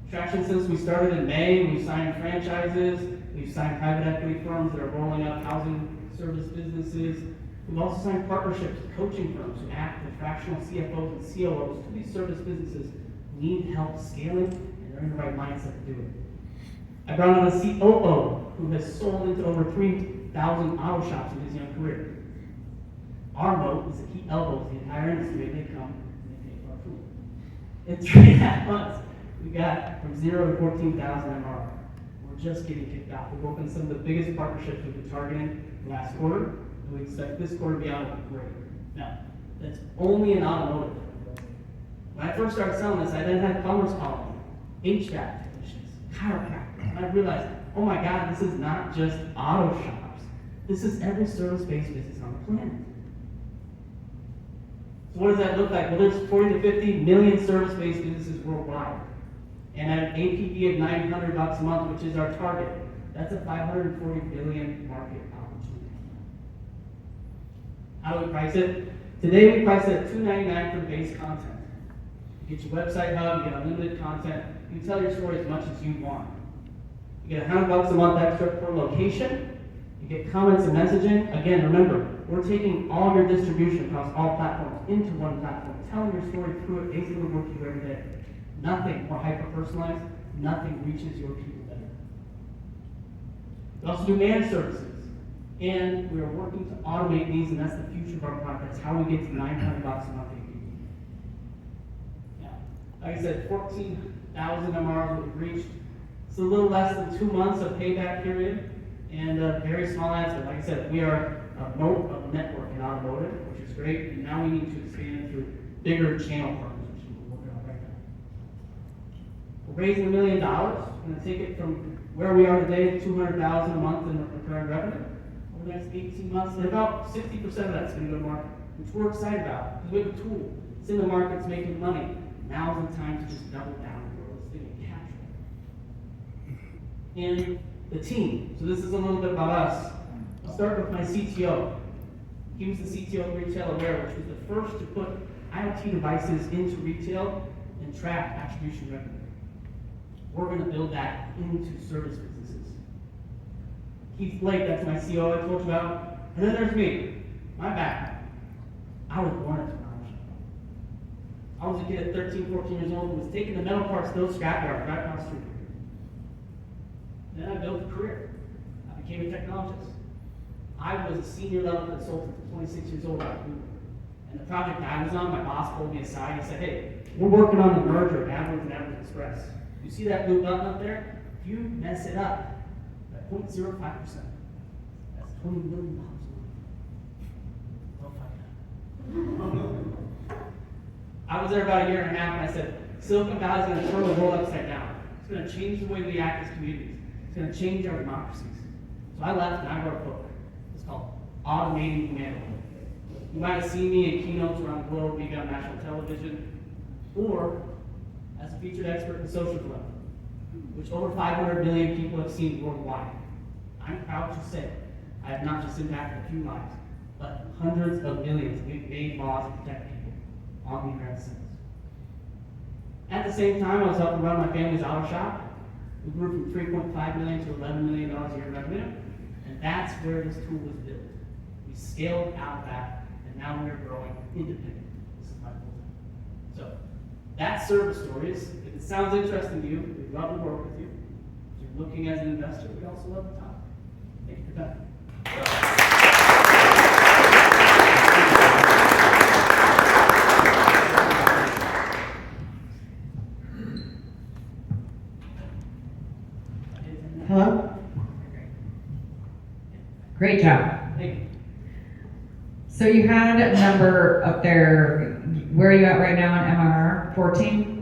Traction since we started in May, we've signed franchises, we've signed private equity firms that are rolling up housing service businesses. We've also signed partnerships with coaching firms who act as fractional CFOs and COOs to these service businesses who need help scaling, and they're in the right mindset to do it. I brought on a COO who has sold into over 3,000 auto shops in his young career. Our moat is that he elbows the entire industry and they come and they pay for our food. In 3.5 months, we got from 0 to 14,000 MR. We're just getting kicked off. We've opened some of the biggest partnerships we've been targeting last quarter, and we expect this quarter to be out great. Now, that's only in automotive. When I first started selling this, I then had plumbers calling me, HVAC technicians, chiropractors, and I realized, oh my God, this is not just auto shops. This is every service-based business on the planet. So what does that look like? Well, there's 40 to 50 million service-based businesses worldwide. And at an APV of $900 a month, which is our target, that's a $540 billion market opportunity. How do we price it? Today we price it at $299 for the base content. You get your website hub, you get unlimited content, you can tell your story as much as you want. You get $100 a month extra per location, you get comments and messaging. Again, remember, we're taking all your distribution across all platforms into one platform, telling your story through it, basically work you every day. Nothing more hyper-personalized, nothing reaches your people better. We also do managed services, and we are working to automate these, and that's the future of our product. That's how we get to $900 a month APV. Now, like I said, 14,000 MRs that we've reached. It's a little less than 2 months of payback period, and a very small ad spend. Like I said, we are a moat of network in automotive, which is great, and now we need to expand through bigger channel partners. We're raising $1 million. We're going to take it from where we are today to $200,000 a month in recurring revenue. Over the next 18 months, and about 60% of that's going to go to market, which we're excited about because we have a tool. It's in the market, it's making money. Now's the time to just double down and grow this in the team. So this is a little bit about us. I'll start with my CTO. He was the CTO of Retail Aware, which was the first to put IoT devices into retail and track attribution revenue. We're going to build that into service businesses. Keith Blake, that's my CO I told you about. And then there's me, my background. I was born into an auto shop. I was a kid at 13, 14 years old who was taking the metal parts to those scrapyard right across the street. Then I built a career. I became a technologist. I was a senior level consultant at 26 years old at Google. And the project I was on, my boss pulled me aside and said, hey, we're working on the merger of Adams and Adams Express. You see that blue button up there? If you mess it up by 0.05%, that's $20 million a month. I was there about a year and a half and I said, Silicon Valley is going to turn the world upside down. It's going to change the way we act as communities. It's going to change our democracies. So I left and I wrote a book. It's called Automating Humanity. You might have seen me in keynotes around the globe, maybe on national television, or as a featured expert in social dilemma, which over 500 million people have seen worldwide. I'm proud to say I have not just impacted a few lives, but hundreds of millions. We've made laws to protect people on the United States. At the same time, I was helping run my family's auto shop. We grew from $3.5 million to $11 million a year in revenue, and that's where this tool was built. We scaled out that, and now we're growing independently. This is my full time. So, that's service stories. If it sounds interesting to you, we'd love to work with you. If you're looking as an investor, we'd also love to talk. Thank you for your time. Hello? Great job. Thank you. So you had a number up there, where are you at right now in MRR? 14?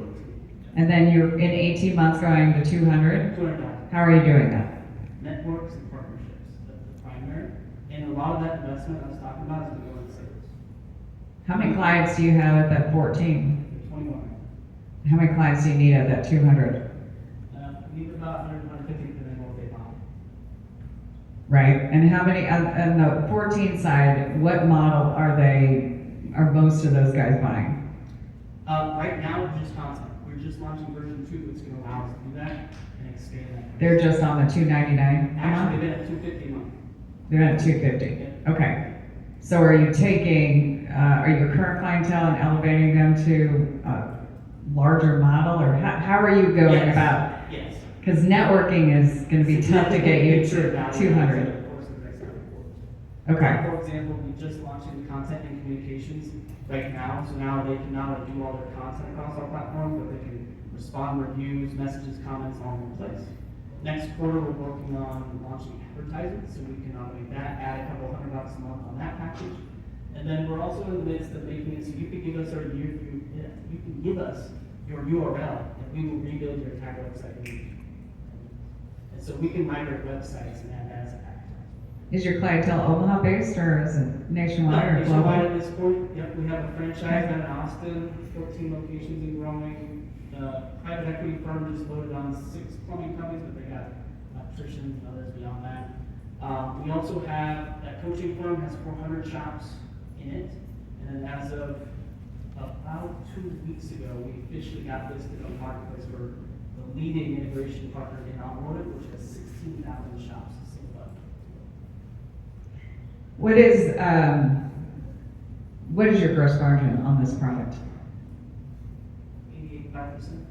And then you're in 18 months going to 200? 200. How are you doing that? Networks and partnerships, that's the primary. And a lot of that investment I was talking about is going to go into sales. How many clients do you have at that 14? 21. How many clients do you need at that 200? We need about 100, 150 depending on what they buy. Right, and how many, on the 14 side, what model are most of those guys buying? Right now, it's just content. We're just launching version 2 that's going to allow us to do that and expand that. They're just on the 299 a Actually, month? they've been at 250 a month. They're at 250, okay. So are you taking, are your current clientele and elevating them to a larger model, or how are you going Yes. about? Yes. Because networking is gonna be tough to get you to 200. Okay, For example, we just launched into content and communications right now, so now they can not only do all their content across our platform, but they can respond reviews, messages, comments, all in one place. Next quarter, we're working on launching advertisements, so we can automate that, add a couple $100 a month on that package. And then we're also in the midst of making it so you can give us you can give us your URL, and we will rebuild your entire website. And so we can migrate websites and add that as a package. is your clientele Omaha based, or is it nationwide or Nationwide global? at this point, yep, we have a franchise down in Austin, 14 locations and growing. Private equity firm just voted on 6 plumbing companies, but they got electricians and others beyond that. We also have, that coaching firm has 400 shops in it, and then as of about 2 weeks ago, we officially got listed on Marketplace for the leading integration partner in automotive, which has 16,000 shops. What is your gross margin on this product? 85%.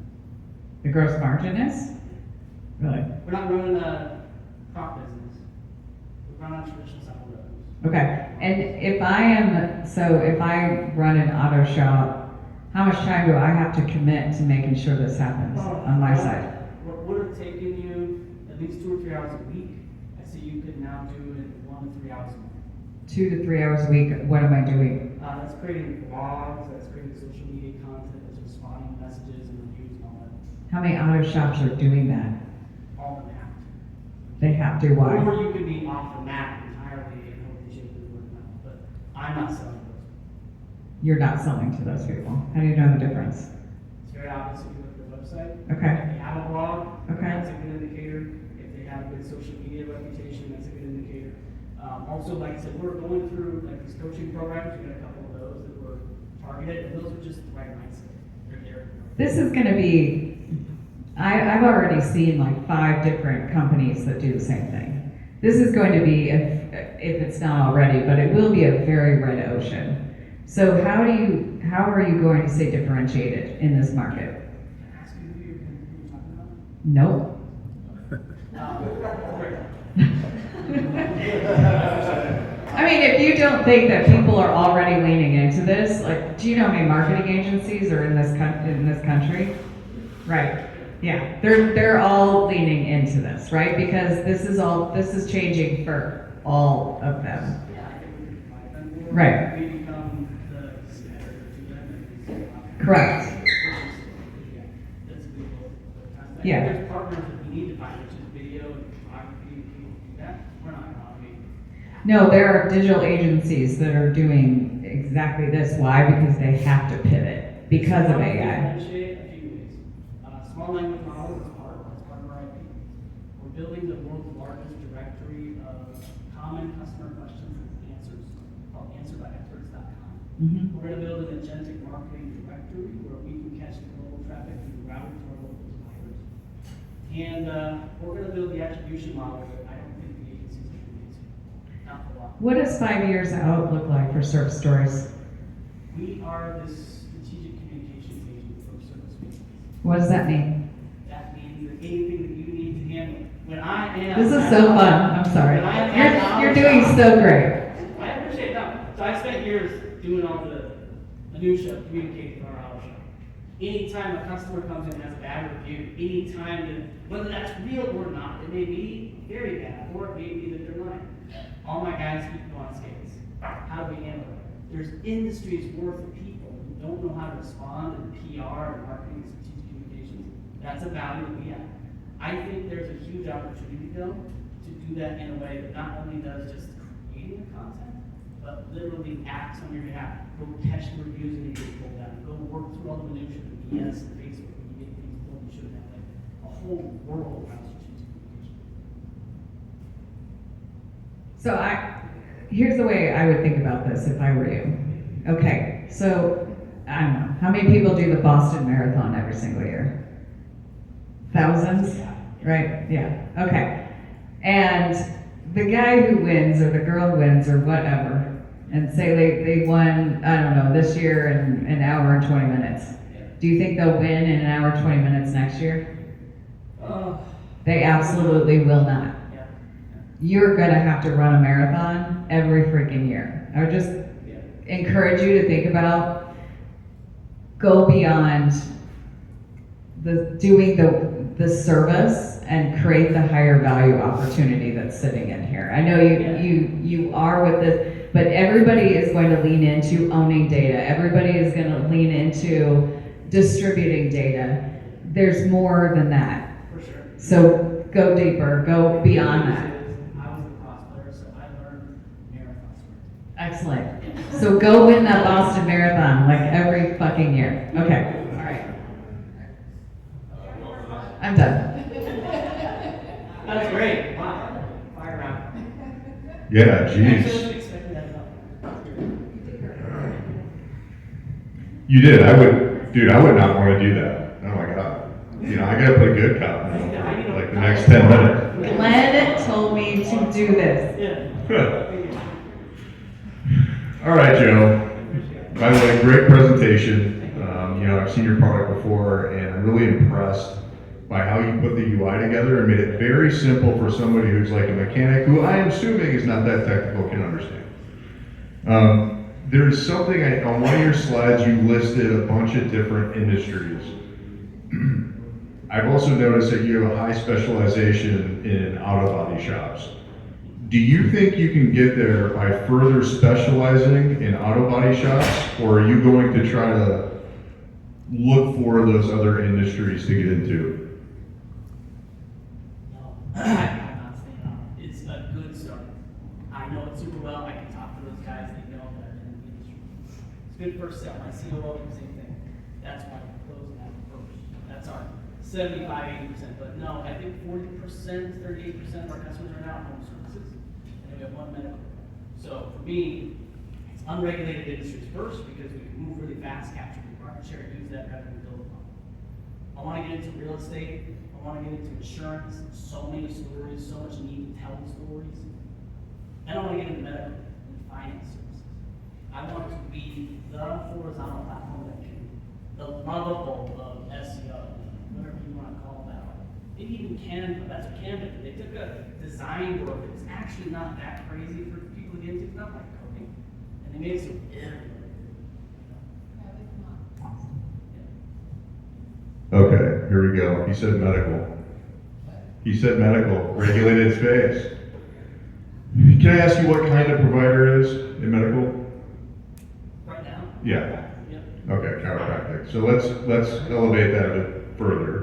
The gross margin is? Really? We're not running a prop business. We run on traditional software revenues. Okay, and if I run an auto shop, how much time do I have to commit to making sure this happens on my side? What would have taken you at least 2 or 3 hours a week, I see you could now do it 1 to 3 hours a month. 2 to 3 hours a week, what am I doing? That's creating blogs, that's creating social media content, that's responding to messages and reviews and all that. How many auto shops are doing that? All of them have to. They have to, why? Or you could be off the map entirely and hope that you do word of mouth, but I'm not selling those. You're not selling to those people. How do you know the difference? It's very obvious if you look at the website. Okay. If they have a blog, Okay. that's a good indicator. If have a good social media reputation, that's a good indicator. Also, like I said, we're going through like these coaching programs, we got a couple of those that were targeted, and those are just the right mindset. They're there. This is gonna be, I've already seen like 5 different companies that do the same thing. This is going to be, if it's not already, but it will be a very red ocean. So how are you going to stay differentiated in this market? Ask you who you're talking about. Nope. I mean, if you don't think that people are already leaning into this, like, do you know how many marketing agencies are in this country? Right. Yeah, they're all leaning into this, right? Because this is changing for all of them. Right. We become the standard to them. Correct. That's good. Yeah. There's partners that we need to find, which is video and photography, and people do that. We're not gonna be. No, there are digital agencies that are doing exactly this. Why? Because they have to pivot because of AI. Differentiate a few ways. Small language model is part of our IP. We're building the world's largest directory of common customer questions and answers, called answerbyexperts.com. Mhm. We're gonna build an agentic marketing directory where we can catch the global traffic and route it to our local suppliers. And we're gonna build the attribution model that I don't think the agencies are gonna get to. Not for a while. What does 5 years out look like for Surf Stories? We are this strategic communications agent for service business. What does that mean? That means that anything that you need to handle. When I am. This is so fun. I'm sorry. You're doing so great. I appreciate that. So I spent years doing all the minutia of communicating for our hour show. Anytime a customer comes in and has a bad review, anytime that, whether that's real or not, it may be very bad, or it may be that they're lying. All my guys keep on skates. How do we handle it? There's industries worth of people who don't know how to respond in PR and marketing and strategic communications. That's a value that we have. I think there's a huge opportunity though to do that in a way that not only does just creating the content, but literally acts on your behalf. Go catch the reviews and you get pulled down. Go work through all the minutiae of BS and Facebook and you get things pulled you shouldn't have. Like a whole world around strategic communication. So here's the way I would think about this if I were you. Okay, so I don't know, how many people do the Boston Marathon every single year? Thousands? Right? Yeah. Okay. And the guy who wins or the girl who wins or whatever, and say they won, I don't know, this year in an hour and 20 minutes. Do you think they'll win in an hour and 20 minutes next year? They absolutely will not. You're gonna have to run a marathon every freaking year. I would just encourage you to think about, go beyond doing the service and create the higher value opportunity that's sitting in here. I know you are with this, but everybody is going to lean into owning data. Everybody is going to lean into distributing data. There's more than that. For sure. So go deeper, go beyond that. I was a cross player, so I learned marathon sprint. Excellent. So go win that Boston Marathon like every fucking year. Okay. All right. I'm done. That's great. Wow. Fire round. Yeah, I geez. wasn't expecting that at all. You did. I would not want to do that. Oh my God. You know, I gotta play good cop now, like the next 10 minutes. Glenn told me to do this. Yeah. All right, Joe. By the way, great presentation. You know, I've seen your product before, and I'm really impressed by how you put the UI together and made it very simple for somebody who's like a mechanic, who I am assuming is not that technical, can understand. There's something on one of your slides, you listed a bunch of different industries. I've also noticed that you have a high specialization in auto body shops. Do you think you can get there by further specializing in auto body shops, or are you going to try to look for those other industries to get into? No, I'm not saying no. It's a good start. I know it super well. I can talk to those guys. They know that in the industry. It's a good first step. My COO, same thing. That's why we're closing that first. That's our 75, 80%, but no, I think 40%, 38% of our customers are now home services, and then we have one medical. So for me, it's unregulated industries first, because we can move really fast, capture the market share, and use that revenue to build upon. I wanna get into real estate, I wanna get into insurance, so many stories, so much need to tell the stories. I don't wanna get into medical and finance services. I want to be the horizontal platform that can, the lovable of SEO, whatever you wanna call that. Maybe even Canva, that's what Canva did. They took a design work that was actually not that crazy for people to get into, it's not like coding, and they made it so everybody. Okay, here we go. He said medical. He said medical, regulated space. Can I ask you what kind of provider is in medical? Right now? Yeah. Yep. Okay, chiropractic. So let's elevate that a bit further.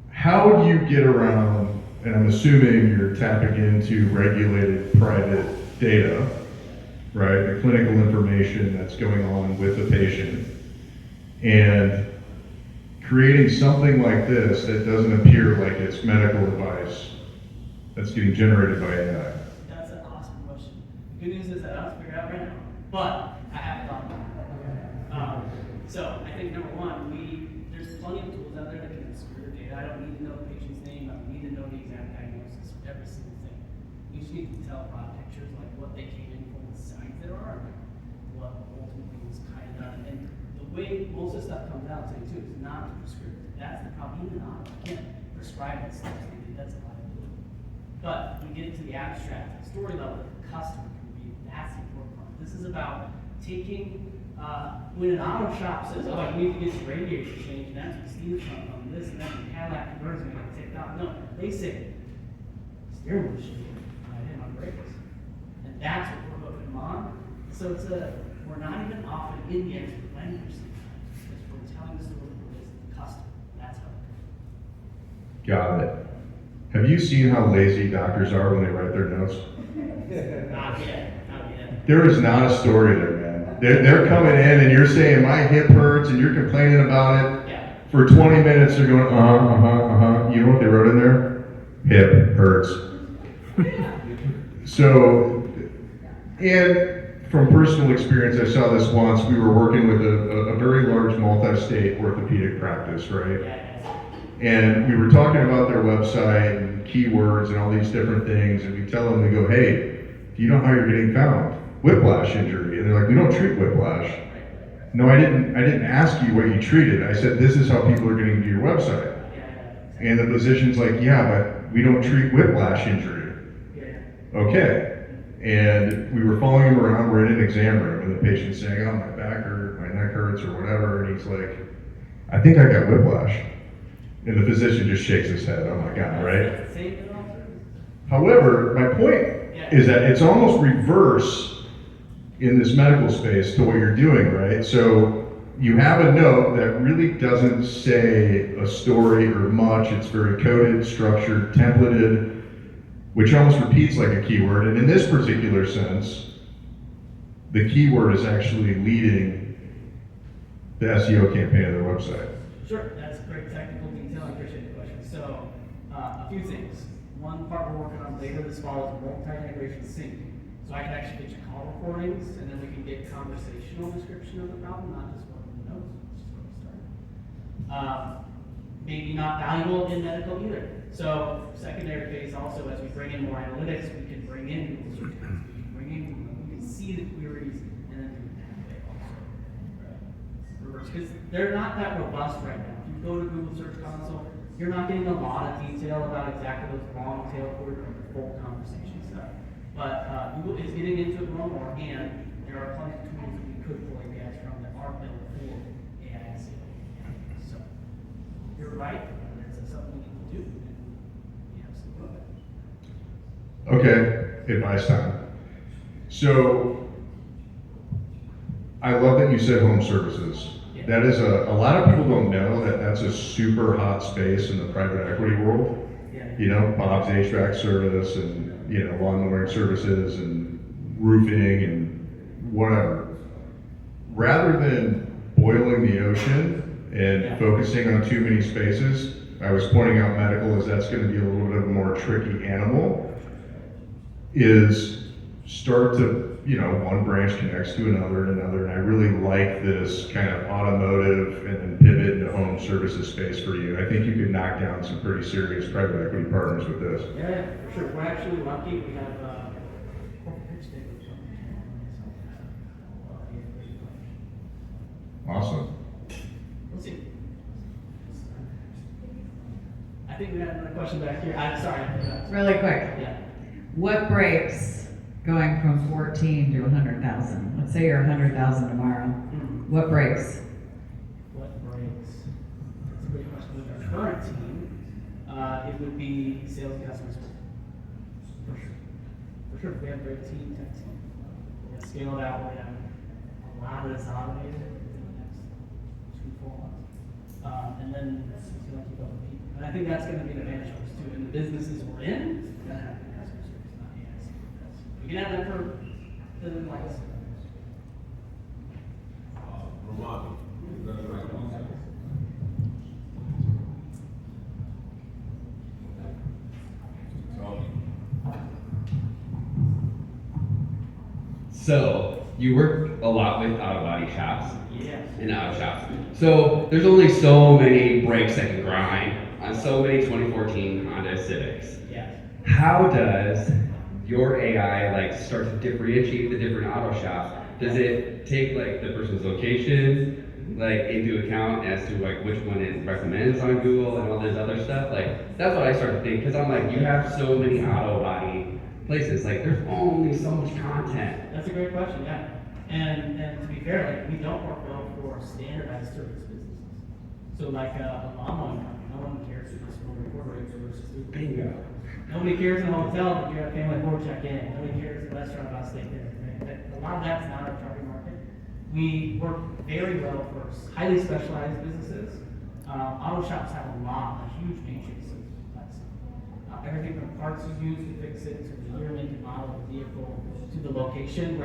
How do you get around, and I'm assuming you're tapping into regulated private data, right? The clinical information that's going on with the patient, and creating something like this that doesn't appear like it's medical advice that's getting generated by AI. That's an awesome question. The good news is that I don't figure it out right now, but I have thought about it. So I think number one, there's plenty of tools out there that can obscure data. I don't need to know the patient's name. I don't need to know the exact diagnosis for every single thing. We just need to tell broad pictures, like what they came in for, what signs there are, and what ultimately was kind of done. And the way most of the stuff comes out to too is not prescriptive. That's the problem. Even not, I can't prescribe this stuff. That's a liability. But we get into the abstract, the story level, the customer can be, that's the important part. This is about taking, when an auto shop says, oh, I need to get your radiator changed, and that's what Steve's from this and that, and Cadillac converters are gonna take off. No, they say, steering wheel should be, I hit my brakes. And that's what we're hooking them on. So we're not even often in the expert language sometimes, because we're telling the story with the customer. That's how it goes. Got it. Have you seen how lazy doctors are when they write their notes? Not yet, not yet. There is not a story there, man. They're coming in and you're saying my hip hurts and you're complaining about it. Yeah. For 20 minutes they're going, You know what they wrote in there? Hip hurts. So, and from personal experience, I saw this once. We were working with a very large multi-state orthopedic practice, right? And we were talking about their website and keywords and all these different things, and we tell them, we go, hey, do you know how you're getting found? Whiplash injury. And they're like, we don't treat whiplash. No, I didn't ask you what you treated. I said, this is how people are getting to your website. And the physician's like, yeah, but we don't treat whiplash injury. Okay. And we were following him around, we're in an exam room, and the patient's saying, oh, my back hurts, my neck hurts, or whatever, and he's like, I think I got whiplash. And the physician just shakes his head, oh my God, right? However, my point is that it's almost reverse in this medical space to what you're doing, right? So you have a note that really doesn't say a story or much. It's very coded, structured, templated, which almost repeats like a keyword. And in this particular sense, the keyword is actually leading the SEO campaign of their website. Sure, that's great technical detail. I appreciate the question. So, a few things. One part we're working on later this fall is multi-integration sync. So I can actually get your call recordings, and then we can get conversational description of the problem, not just what the notes, which is where we started. Maybe not valuable in medical either. So secondary phase also, as we bring in more analytics, we can bring in Google Search Console. We can bring in, we can see the queries, and then do that way also. Reverse, because they're not that robust right now. If you go to Google Search Console, you're not getting a lot of detail about exactly those long tail queries or the full conversation stuff. But Google is getting into it more and more, and there are plenty of tools that we could pull APIs from that are built for AI SEO. So you're right, it's something we need to do, and we have some of it. Okay, advice time. So I love that you said home services. That is a lot of people don't know that that's a super hot space in the private equity world. You know, Bob's HVAC service and, you know, lawn mowing services and roofing and whatever. rather than boiling the ocean and Yeah. focusing on too many spaces, I was pointing out medical as that's going to be a little bit of a more tricky animal, is start to, one branch connects to another and another, and I really like this kind of automotive and then pivot into home services space for you. I think you could knock down some pretty serious private equity partners with this. Yeah, for sure. We're actually lucky. We have corporate pitch day. Awesome. We'll see. I think we had another question back here. I'm sorry. Really quick. Yeah. What breaks going from 14 to 100,000? Let's say you're 100,000 tomorrow. What breaks? What breaks? That's a great question. With our current team, it would be sales and customer service. For sure. For sure. We have a great team, tech team. We're going to scale it out. We're going to have a lot of this automated in the next 2-4 months. And then it's going to keep up with people. And I think that's going to be an advantage for us too. In the businesses we're in, it's going to have good customer service, not the AIC. We can have that for the lights. Ramon, So, you work a lot with auto body shops. Yeah. And auto shops. So, there's only so many brakes that can grind on so many 2014 Honda Civics. Yeah. How does your AI start to differentiate the different auto shops? Does it take the person's location into account as to which one it recommends on Google and all this other stuff? That's what I start to think, because I'm you have so many auto body places, there's only so much content. That's a great question, yeah. And to be fair, we don't work well for standardized service businesses. So a lawnmowing company, no one cares who this recorder is versus who. Bingo. Nobody cares in a hotel if you're a family four check-in. Nobody cares in a restaurant about steak dinner. Right? A lot of that's not our target market. We work very well for highly specialized businesses. Auto shops have a huge matrix of everything from parts you use to fix it, to the year, make, and model of the vehicle, to the location.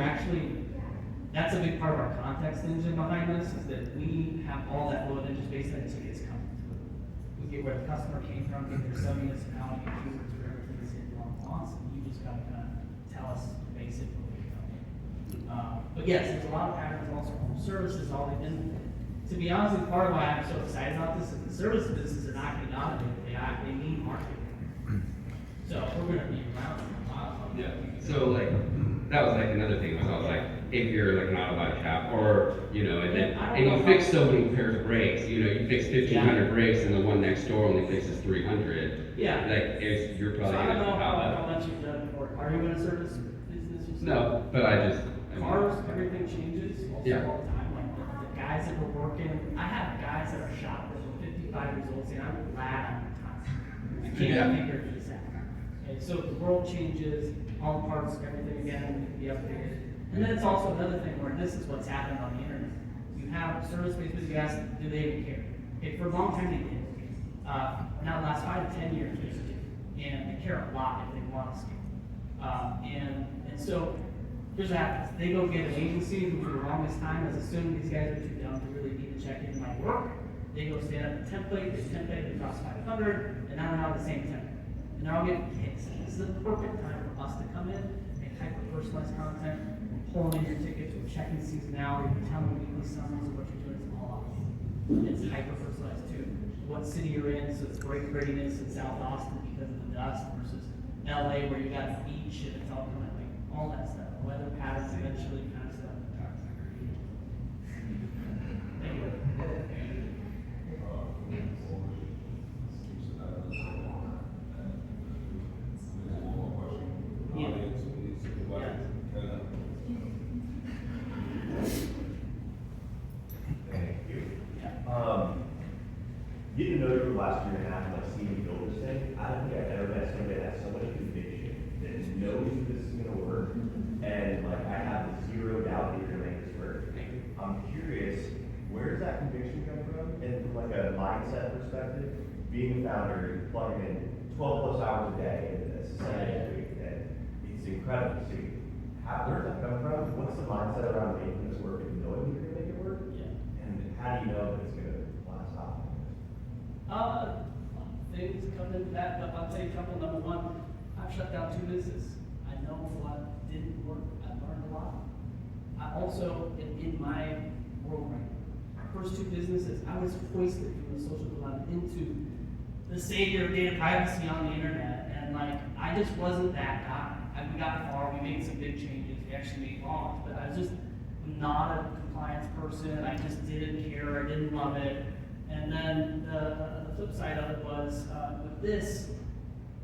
That's a big part of our context engine behind this, is that we have all that load and just based on the tickets coming through. We get where the customer came from, get their sub-municipality, and keywords for everything that's in long wants, and you just gotta kind of tell us basically where you're going. But yes, there's a lot of patterns also from services, and to be honest, part of why I'm so excited about this is the service businesses are not getting automated, they need marketing. So we're gonna be around for a while. Yeah. So that was another thing was I was if you're an auto body shop or and you fix so many pairs of brakes, you fix 1,500 brakes and the one next door only fixes 300. Yeah. You're probably So I don't know gonna how much you've done before. Are you in a service business yourself? No, but I mean, cars, everything changes all the Yeah. time. The guys that were working, I have guys that are shop that were 55 years old saying, I'm glad I'm retired. I can't think of this happening. Okay, so the world changes, all the parts, everything again can be updated. And then it's also another thing where this is what's happening on the internet. You have service-based business, you ask, do they even care? Okay, for a long time they did. Now the last 5 to 10 years they do. And they care a lot if they want to scale. And so here's what happens. They go get an agency who for the longest time has assumed these guys are too dumb to really need to check into my work. They go stand up a template, this template that costs $500, and now they're on the same template. And they're all getting hits. This is the perfect time for us to come in, make hyper-personalized content, we're pulling in your tickets, we're checking seasonality, we're telling weekly summaries of what you're doing. It's all up. It's hyper-personalized too. What city you're in, so it's great readiness in South Austin because of the dust versus LA where you got the beach and it's all coming, all that stuff. Weather patterns eventually kind of stuff. Thank you. Getting to know you for the last year and a half, seeing you build this thing, I don't think I've ever met somebody that has so much conviction, that knows this is gonna work, and I have zero doubt that you're gonna make this work. I'm curious, where does that conviction come from? And from a mindset perspective, being a founder, you're plugging in 12 plus hours a day into this, 7 days a week, and it's incredible to see. Where does that come from? What's the mindset around making this work and knowing you're gonna make it that, but I'll tell you a couple. Number one, I've shut down 2 businesses. I know what didn't work. I learned a lot. I also, in my world right now, first 2 businesses, I was hoisted from the social dilemma into the savior of data privacy on the internet. And like, I just wasn't that guy. We got far, we made some big changes, we actually made launch, but I was just not a compliance person. I just didn't care, I didn't love it. And then the flip side of it was, with this,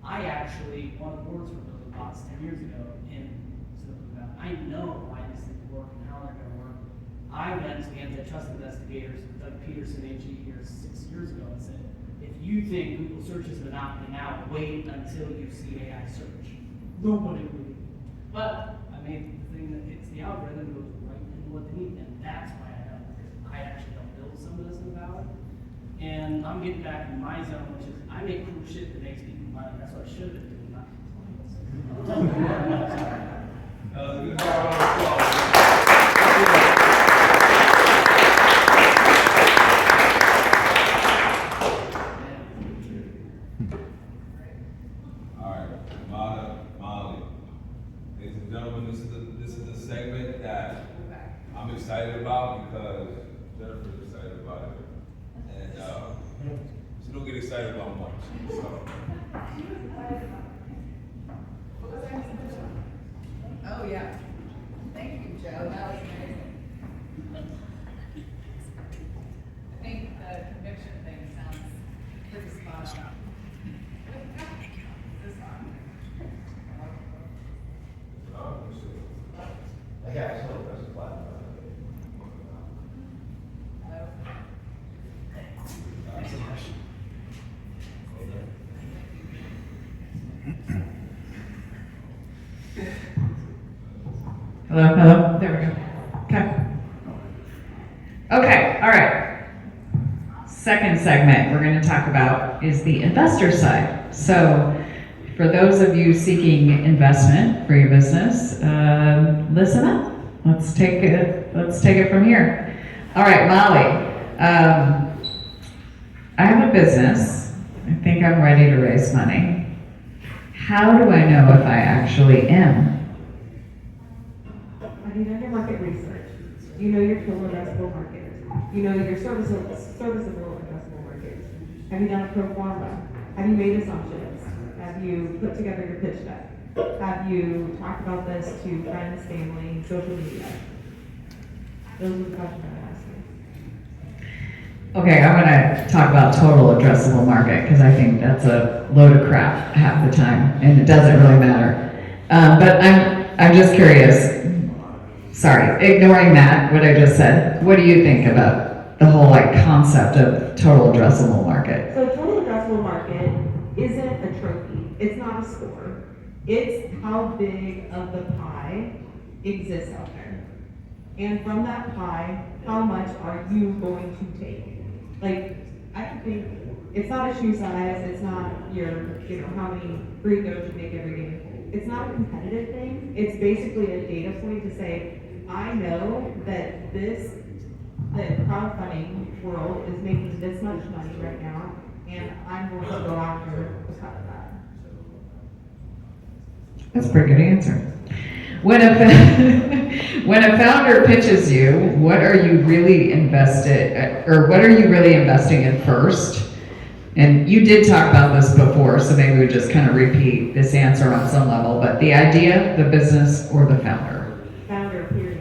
I actually won awards for building bots 10 years ago in Silicon Valley. I know why these things work and how they're gonna work. I went to the antitrust investigators, Doug Peterson, AG here 6 years ago and said, if you think Google search is monopoly now, wait until you see AI search. Nobody will believe it. But I made the thing that hits the algorithm goes right into what they need, and that's why I help, because I actually helped build some of this in the valley. And I'm getting back in my zone, which is I make cool shit that makes people money. That's what I should have been doing, not compliance. That was a good round of applause. All right, Molly. Ladies and gentlemen, this is a segment that I'm excited about because Jennifer's excited about it. And she don't get excited about much. So. Oh, yeah. Thank you, Joe. That was amazing. I think the conviction thing sounds pretty spot on. This one. I got so press the button. Hello, hello. There we go. Okay. Okay, all right. Second segment we're going to talk about is the investor side. So, for those of you seeking investment for your business, listen up. Let's take it from here. All right, Molly. I have a business. I think I'm ready to raise money. How do I know if I actually am? Have you done your market research? Do you know your total addressable market? Do you know your serviceable addressable market? Have you done a pro forma? Have you made assumptions? Have you put together your pitch deck? Have you talked about this to friends, family, social media? Those are the questions I'm asking. Okay, I'm gonna talk about total addressable market because I think that's a load of crap half the time, and it doesn't really matter. But I'm just curious. Sorry, ignoring that, what I just said. What do you think about the whole concept of total addressable market? So total addressable market isn't a trophy. It's not a score. It's how big of the pie exists out there. And from that pie, how much are you going to take? I don't think, it's not a shoe size, it's not your, how many free throws you make every game. It's not a competitive thing. It's basically a data point to say, I know that the crowdfunding world is making this much money right now, and I'm going to go after a cut of that. That's a pretty good answer. When a founder pitches you, what are you really investing in first? And you did talk about this before, so maybe we just kind of repeat this answer on some level, but the idea, the business, or the founder? Founder, period.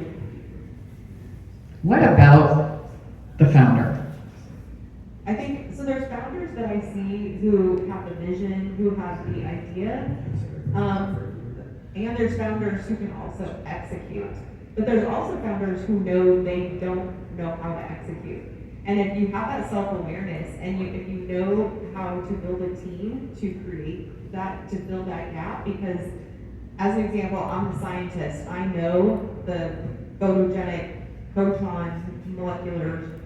What about the founder? I think, so there's founders that I see who have the vision, who have the idea, and there's founders who can also execute. But there's also founders who know they don't know how to execute. And if you have that self-awareness and if you know how to build a team to create that, to fill that gap, because as an example, I'm a scientist. I know the photogenic proton molecular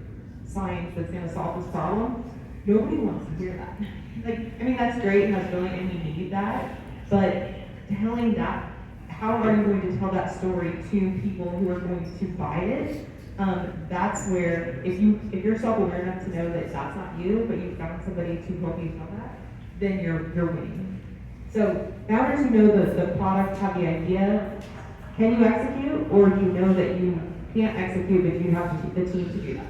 science that's going to solve this problem. Nobody wants to hear that. That's great and that's brilliant and we need that, but telling that, how are you going to tell that story to people who are going to buy it? That's where, if you're self-aware enough to know that that's not you, but you found somebody to help you tell that, then you're winning. So founders who know the product, have the idea, can you execute, or do you know that you can't execute, but you have the team to do that?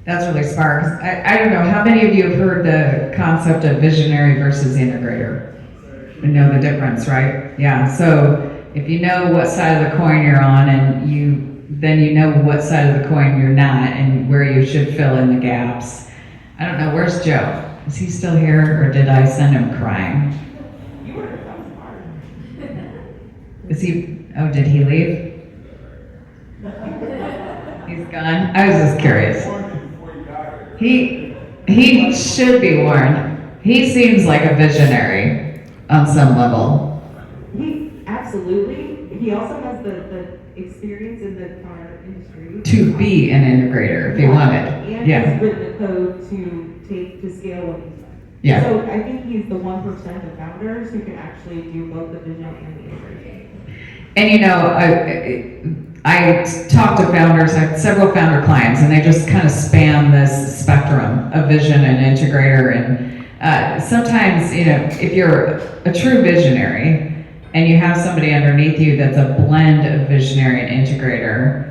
That's really smart. 'Cause I don't know, how many of you have heard the concept of visionary versus integrator? You know the difference, right? Yeah, so if you know what side of the coin you're on and then you know what side of the coin you're not and where you should fill in the gaps. I don't know, where's Joe? Is he still here or did I send him crying? You were, that was hard. Is he, oh, did he leave? He's gone? I was just curious. He should be warned. He seems like a visionary on some level. He absolutely. He also has the experience in the car industry To be an integrator if he wanted. And Yeah. he's written the code to scale what he's done. Yeah. So I think he's the 1% of founders who can actually do both the vision and the integration. And you know, I talk to founders, I have several founder clients, and they just kind of span this spectrum of vision and integrator. And sometimes, you know, if you're a true visionary and you have somebody underneath you that's a blend of visionary and integrator,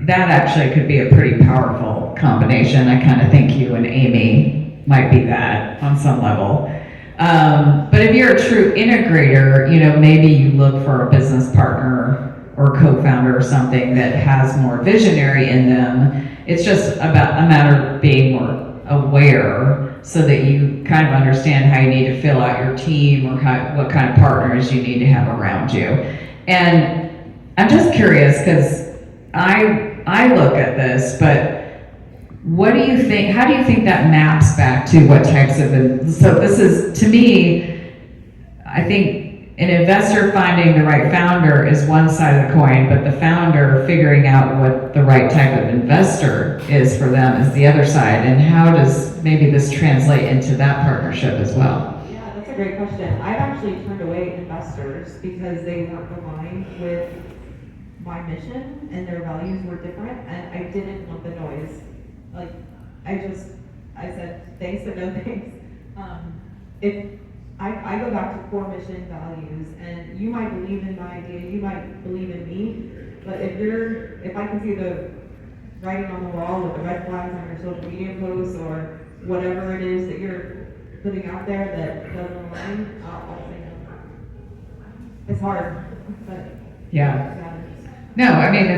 that actually could be a pretty powerful combination. I kind of think you and Amy might be that on some level. But if you're a true integrator, you know, maybe you look for a business partner or co-founder or something that has more visionary in them. It's just about a matter of being more aware so that you kind of understand how you need to fill out your team or what kind of partners you need to have around you. And I'm just curious because I look at this, but what do you think, how do you think that maps back to what types of, so this is, to me, I think an investor finding the right founder is one side of the coin, but the founder figuring out what the right type of investor is for them is the other side. And how does maybe this translate into that partnership as well? Yeah, that's a great question. I've actually turned away investors because they weren't aligned with my mission and their values were different, and I didn't want the noise. Like, I said, thanks but no thanks. If I go back to core mission values, and you might believe in my idea, you might believe in me, but if I can see the writing on the wall with the red flags on your social media posts or whatever it is that you're putting out there that doesn't align, I'll say no. It's hard, but yeah. No, I mean,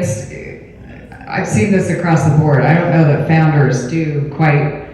I've seen this across the board. I don't know that founders do quite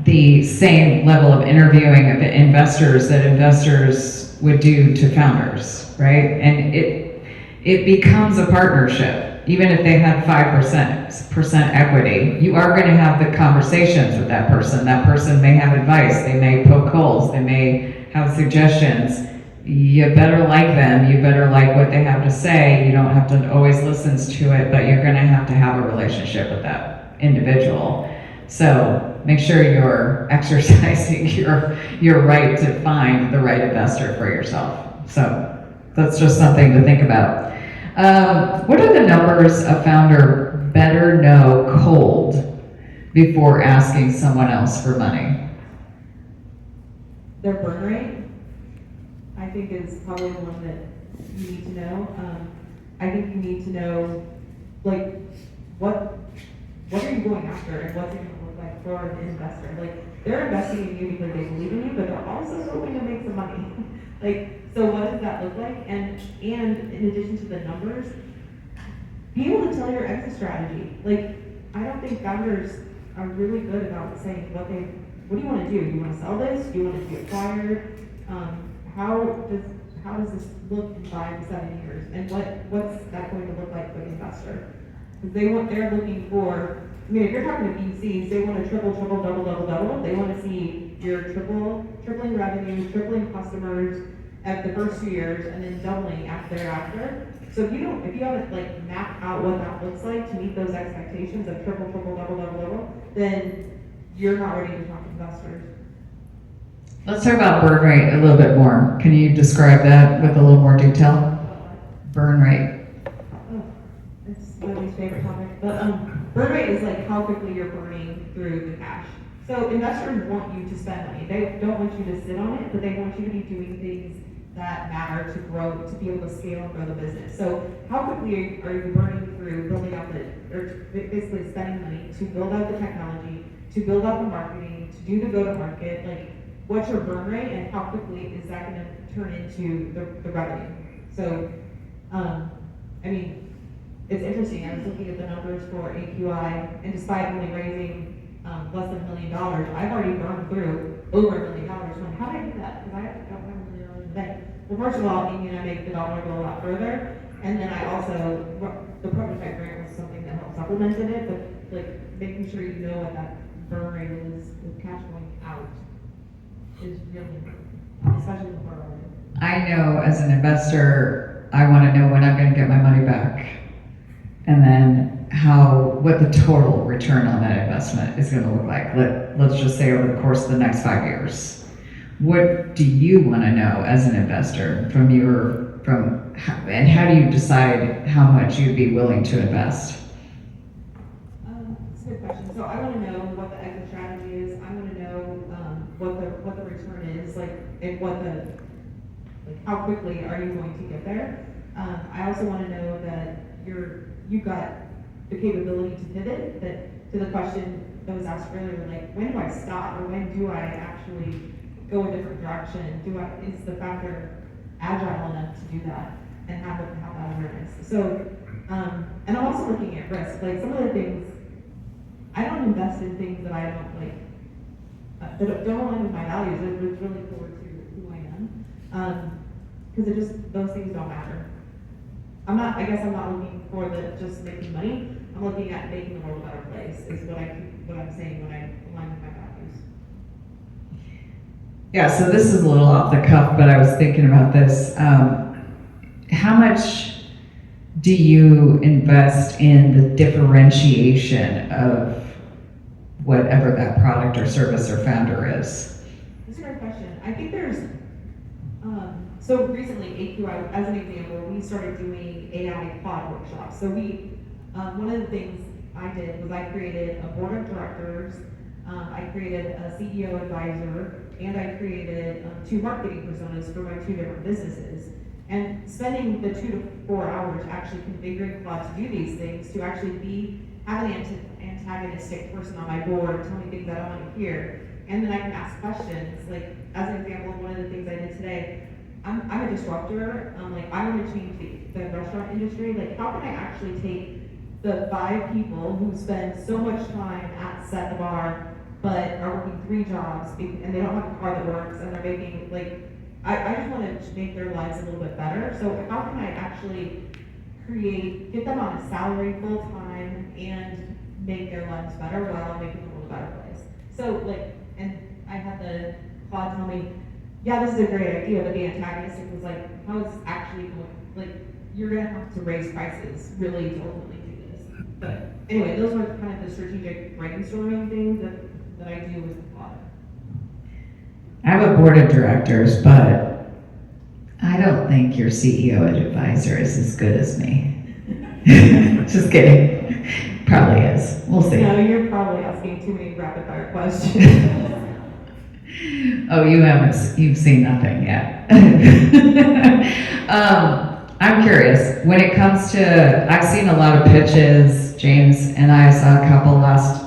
the same level of interviewing of investors that investors would do to founders, right? And it becomes a partnership. Even if they had 5% equity, you are going to have the conversations with that person. That person may have advice, they may poke holes, they may have suggestions. You better like them, you better like what they have to say. You don't have to always listen to it, but you're going to have a relationship with that individual. So make sure you're exercising your right to find the right investor for yourself. So that's just something to think about. What are the numbers a founder better know cold before asking someone else for money? Their burn rate, I think, is probably the one that you need to know. I think you need to know, like, what are you going after and what's it going to look like for an investor? Like, they're investing in you because they believe in you, but they're also hoping to make some money. Like, so what does that look like? And in addition to the numbers, be able to tell your exit strategy. Like, I don't think founders are really good about saying what do you want to do? Do you want to sell this? Do you want it to be acquired? How does this look in 5 to 7 years? And what's that going to look like for the investor? Because they're looking for, I mean, if you're talking to VCs, they want to triple, double. They want to see your tripling revenue, tripling customers at the first 2 years, and then doubling thereafter. So if you haven't like mapped out what that looks like to meet those expectations of triple, double, then you're not ready to talk to investors. Let's talk about burn rate a little bit more. Can you describe that with a little more detail? Burn rate. Oh, it's my least favorite topic. But burn rate is like how quickly you're burning through the cash. So investors want you to spend money. They don't want you to sit on it, but they want you to be doing things that matter to grow, to be able to scale and grow the business. So how quickly are you burning through building out or basically spending money to build out the technology, to build out the marketing, to do the go-to-market? Like, what's your burn rate and how quickly is that gonna turn into the revenue? So, I mean, it's interesting. I was looking at the numbers for AQI, and despite only raising less than $1 million, I've already burned through over $1 million. Like, how did I do that? Because I don't have $1 million in the bank. Well, first of all, Amy and I make the dollar go a lot further, and then I also, the prototype grant was something that helped supplemented it, but like making sure you know what that burn rate is with cash going out is really important, especially with borrowing. I know as an investor, I want to know when I'm going to get my money back. And then what the total return on that investment is going to look like. Let's just say over the course of the next 5 years. What do you want to know as an investor and how do you decide how much you'd be willing to invest? That's a good question. So I want to know what the exit strategy is. I want to know what the return is, like, and how quickly are you going to get there. I also want to know that you've got the capability to pivot. That to the question that was asked earlier, like, when do I stop or when do I actually go a different direction? Is the founder agile enough to do that and have that awareness? So, and I'm also looking at risk. Like, some of the things, I don't invest in things that I don't like, that don't align with my values. It's really core to who I am. Because those things don't matter. I guess I'm not looking for just making money. I'm looking at making the world a better place, is what I'm saying when I align with my values. Yeah, so this is a little off the cuff, but I was thinking about this. How much do you invest in the differentiation of whatever that product or service or founder is? That's a great question. I think there's, so recently, AQI, as an example, we started doing AI pod workshops. So one of the things I did was I created a board of directors, I created a CEO advisor, and I created 2 marketing personas for my 2 different businesses. And spending the 2 to 4 hours actually configuring Claude to do these things, to actually have an antagonistic person on my board tell me things I don't want to hear. And then I can ask questions. Like, as an example, one of the things I did today, I'm a disruptor. I want to change the restaurant industry. Like, how can I actually take the 5 people who spend so much time at set the bar, but are working 3 jobs, and they don't have a car that works, and they're making, like, I just want to make their lives a little bit better. So how can I actually get them on a salary full time and make their lives better while making the world a better place? So, like, and I had the Claude tell me, yeah, this is a great idea, but the antagonistic was like, how is this actually going, like, you're gonna have to raise prices really to ultimately do this. But anyway, those were kind of the strategic brainstorming things that I do with the Claude. I have a board of directors, but I don't think your CEO and advisor is as good as me. Just kidding. Probably is. We'll see. No, you're probably asking too many rapid fire questions. Oh, you've seen nothing yet. I'm curious, when it comes to, I've seen a lot of pitches, James and I saw a couple last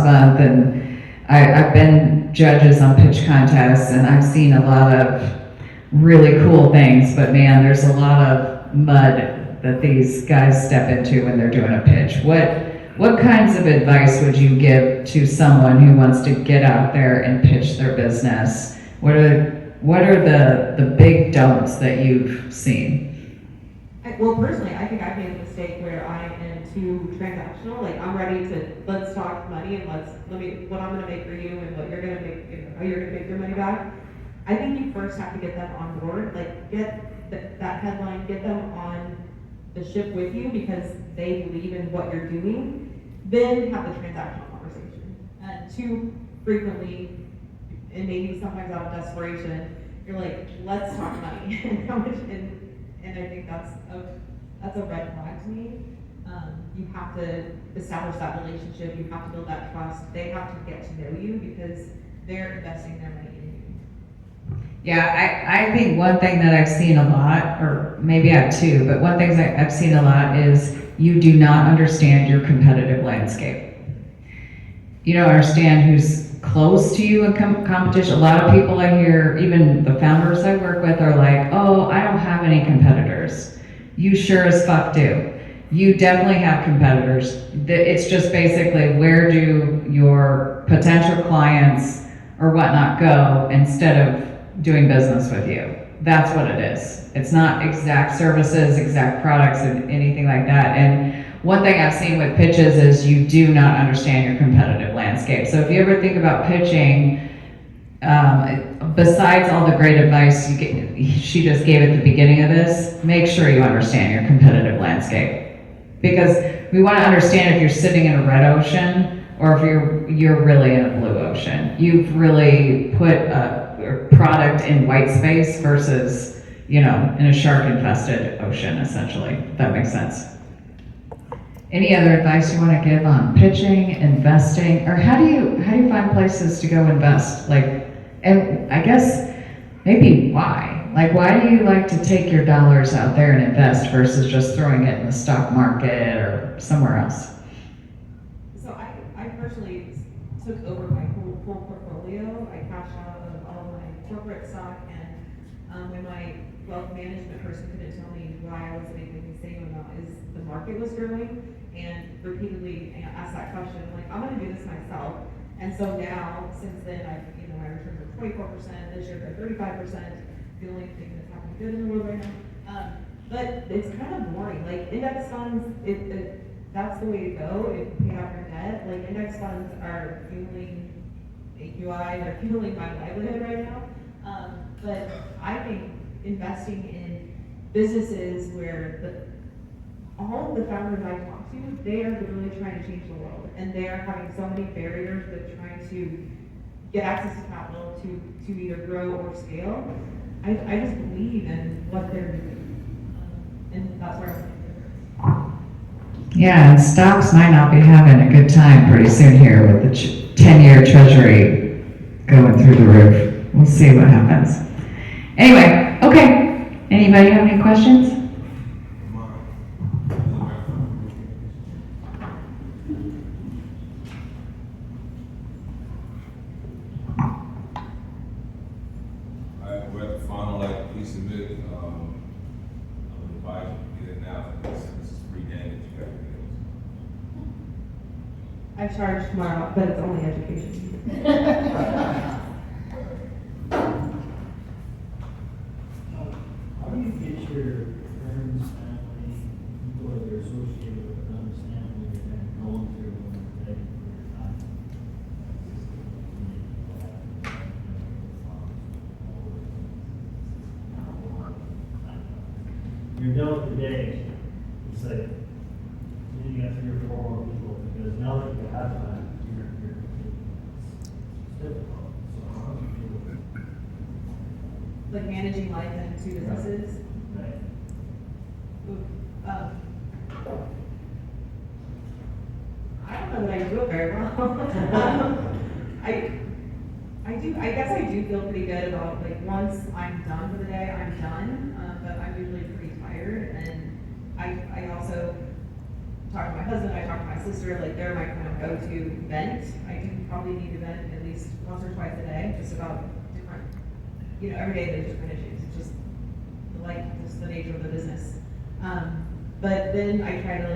month, and I've been judges on pitch contests, and I've seen a lot of really cool things, but man, there's a lot of mud that these guys step into when they're doing a pitch. What kinds of advice would you give to someone who wants to get out there and pitch their business? What are the big don'ts that you've seen? Well, personally, I think I've made a mistake where I am too transactional. Like, I'm ready to, let's talk money and what I'm gonna make for you and what you're gonna make, how you're gonna make your money back. I think you first have to get them on board, like, get that headline, get them on the ship with you because they believe in what you're doing, then have the transactional conversation. And too frequently, and maybe sometimes out of desperation, you're like, let's talk money and how much, and I think that's a red flag to me. you have to establish that relationship, you have to build that trust, they have to get to know you because they're investing their money in you. Yeah, I think one thing that I've seen a lot, or maybe I have two, but one thing that I've seen a lot is you do not understand your competitive landscape. You don't understand who's close to you in competition. A lot of people I hear, even the founders I work with, are like, oh, I don't have any competitors. You sure as fuck do. You definitely have competitors. It's just basically where do your potential clients or whatnot go instead of doing business with you. That's what it is. It's not exact services, exact products, and anything like that. And one thing I've seen with pitches is you do not understand your competitive landscape. So if you ever think about pitching, besides all the great advice she just gave at the beginning of this, make sure you understand your competitive landscape. Because we want to understand if you're sitting in a red ocean or if you're really in a blue ocean. You've really put a product in white space versus, in a shark-infested ocean, essentially, if that makes sense. Any other advice you want to give on pitching, investing, or how do you find places to go invest? And I guess maybe why? Why do you like to take your dollars out there and invest versus just throwing it in the stock market or somewhere else? So I personally took over my whole portfolio. I cashed out of all of my corporate stock, and when my wealth management person couldn't tell me why I was making the same amount as the market was growing, and repeatedly asked that question, I'm like, I'm gonna do this myself. And so now, since then, my returns are 24%, this year they're 35%, the only thing that's happening good in the world right now. But it's kind of boring. Index funds, that's the way to go if you pay off your debt. Index funds are fueling AQI, they're fueling my livelihood right now. But I think investing in businesses where all of the founders I talk to, they are really trying to change the world. And they are having so many barriers with trying to get access to capital to either grow or scale. I just believe in what they're doing. And that's where I'm. Yeah, and stocks might not be having a good time pretty soon here with the 10-year treasury going through the roof. We'll see what happens. Anyway, okay. Anybody have any questions? We're at the final, please submit, I'm advised you get it now, this is free game that you got to I charge tomorrow, but it's only education. How do you get your friends, family, people that you're associated with to understand what you're kind of going through when you're ready for your time? You're done with the day, it's like, then you got 3 or 4 more people, because now that you have time, it's difficult. So how do you do it? Managing life in 2 businesses. Right. I don't know that I do it very well. I guess I do feel pretty good about, once I'm done for the day, I'm done, but I'm usually pretty tired, and I also talk to my husband, I talk to my sister, they're my kind of go-to vent. I do probably need to vent at least once or twice a day, just about different, every day there's different issues, it's just the nature of the business. But then I try to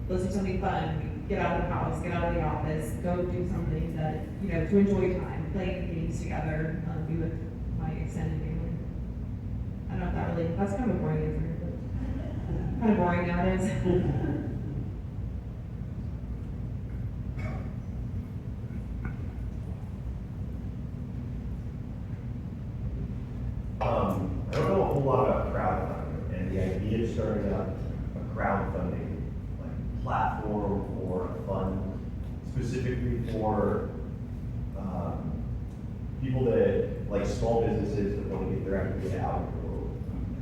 let's do something fun, get out of the house, get out of the office, go do something that, to enjoy time, playing games together, be with my extended family. I don't know if that's kind of a boring answer, but kind of boring nowadays. I don't know a whole lot about crowdfunding, and the idea of starting up a crowdfunding platform or a fund specifically for people that, small businesses that want to get their idea out, or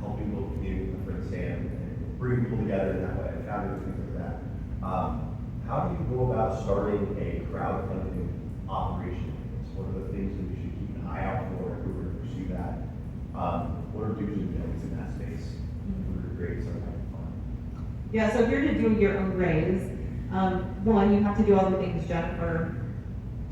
helping build community, for example, and bring people together in that way. I founders, things like that. How do you go about starting a crowdfunding operation? What are the things that we should keep an eye out for if we were to pursue that? What are do's and don'ts in that space if we were to create some type of fund? Yeah, so if you're to do your own raise, one, you have to do all the things Jennifer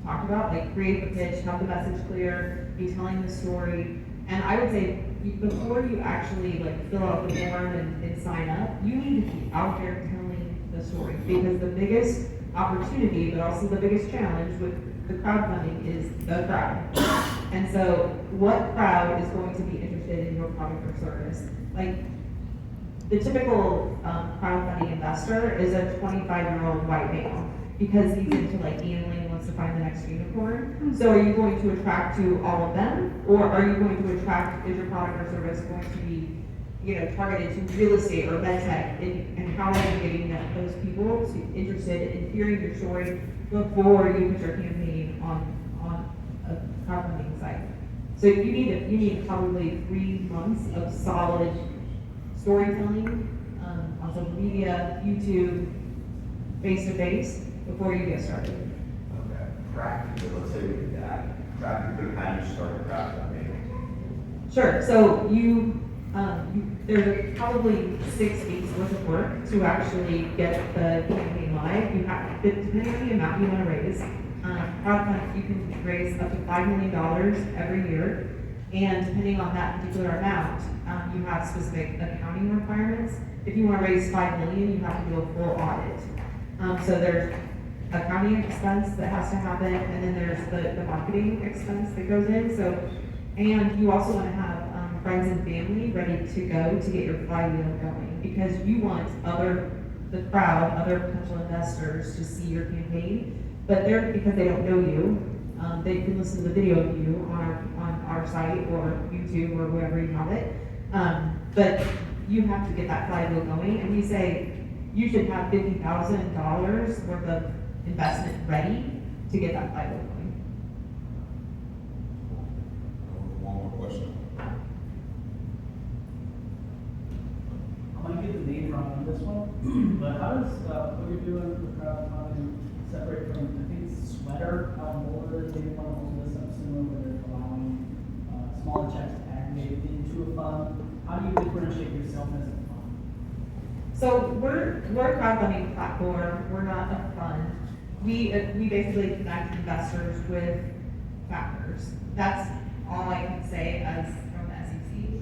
talked about, like create the pitch, have the message clear, be telling the story. And I would say before you actually like fill out the form and sign up, you need to be out there telling the story, because the biggest opportunity, but also the biggest challenge with the crowdfunding is the crowd. And so what crowd is going to be interested in your product or service? Like, the typical crowdfunding investor is a 25-year-old white male, because he's into like gambling, wants to find the next unicorn. So are you going to attract to all of them, or are you going to attract, is your product or service going to be, targeted to real estate or med tech, and how are you getting those people interested in hearing your story before you put your campaign on a crowdfunding site? So you need probably 3 months of solid storytelling on social media, YouTube, face-to-face, before you get started. Okay. Practically, let's say we did that. Practically, how do you start a crowdfunding? Sure. So there's probably 6 weeks worth of work to actually get the campaign live. You have, depending on the amount you want to raise, crowdfunding, you can raise up to $5 million every year. And depending on that particular amount, you have specific accounting requirements. If you want to raise $5 million, you have to do a full audit. So there's accounting expense that has to happen, and then there's the marketing expense that goes in. So, and you also want to have friends and family ready to go to get your flywheel going, because you want the crowd, other potential investors to see your campaign, but because they don't know you, they can listen to the video of you on our site or YouTube or wherever you have it. But you have to get that flywheel going, and we say you should have $50,000 worth of investment ready to get that flywheel going. One more question. I might get the name wrong on this one, but how does what you're doing with crowdfunding separate from, I think, Sweater, Boulder is maybe one of those lists I'm similar, where they're allowing smaller checks aggregated into a fund? How do you differentiate yourself as a fund? So we're a crowdfunding platform. We're not a fund. We basically connect investors with founders. That's all I can say as from the SEC.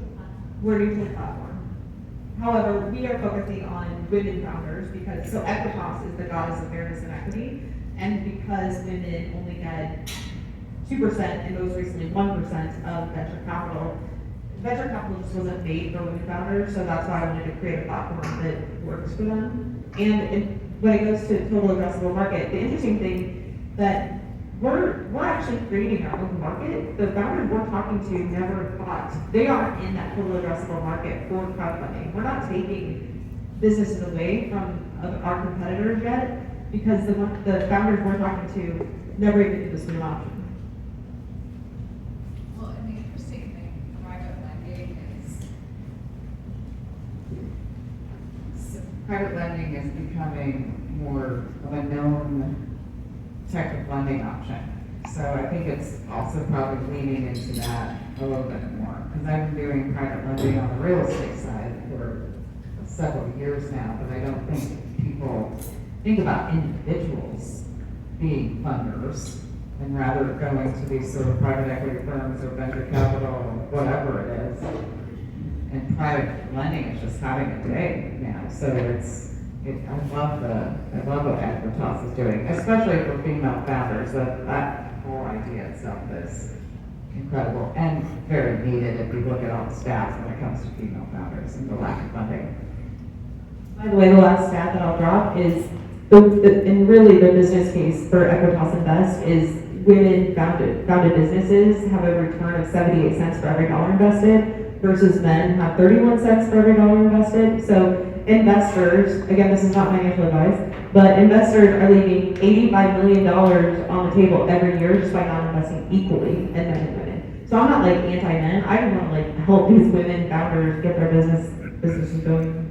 We're a neutral platform. However, we are focusing on women founders, because Equitas is the goddess of fairness and equity, and because women only get 2% and most recently 1% of venture capital. Venture capital just wasn't made for women founders, so that's why I wanted to create a platform that works for them. And when it goes to total addressable market, the interesting thing that we're actually creating our own market. The founders we're talking to never thought they aren't in that total addressable market for crowdfunding. We're not taking businesses away from our competitors yet, because the founders we're talking to never even knew this was an option. Well, and the interesting thing, private lending is becoming more of a known type of lending option. So I think it's also probably leaning into that a little bit more, because I've been doing private lending on the real estate side for several years now, but I don't think people think about individuals being funders, and rather going to these sort of private equity firms or venture capital or whatever it is. And private lending is just having a day now. So I love what Equitas is doing, especially for female founders. That whole idea itself is incredible and very needed if you look at all the stats when it comes to female founders and the lack of funding. By the way, the last stat that I'll drop is, and really the business case for Equitas Invest is women founded businesses have a return of 78 cents for every dollar invested, versus men have 31 cents for every dollar invested. So investors, again, this is not financial advice, but investors are leaving $85 million on the table every year just by not investing equally in men and women. So I'm not like anti-men. I just want to like help these women founders get their businesses going.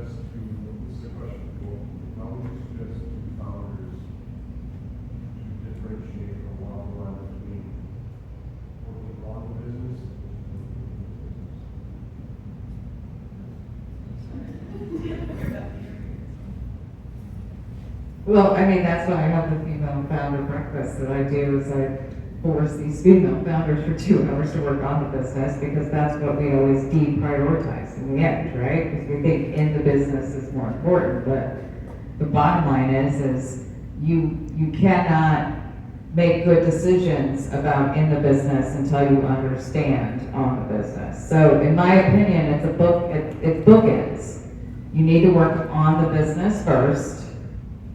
suggest to, this is a question for, how would you suggest to founders to differentiate or walk the line between working on the business and working Well, I mean, that's why I have the female founder breakfast that I do, is I force these female founders for 2 hours to work on the business, because that's what we always deprioritize in the end, right? Because we think in the business is more important, but the bottom line is you cannot make good decisions about in the business until you understand on the business. So in my opinion, it's bookends. You need to work on the business first,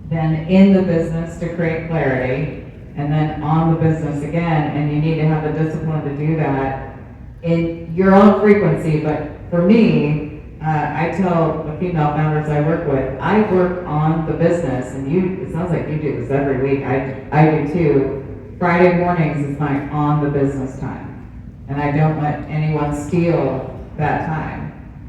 then in the business to create clarity, and then on the business again, and you need to have the discipline to do that in your own frequency. But for me, I tell the female founders I work with, I work on the business, and it sounds like you do this every week, I do too. Friday mornings is my on the business time, and I don't let anyone steal that time.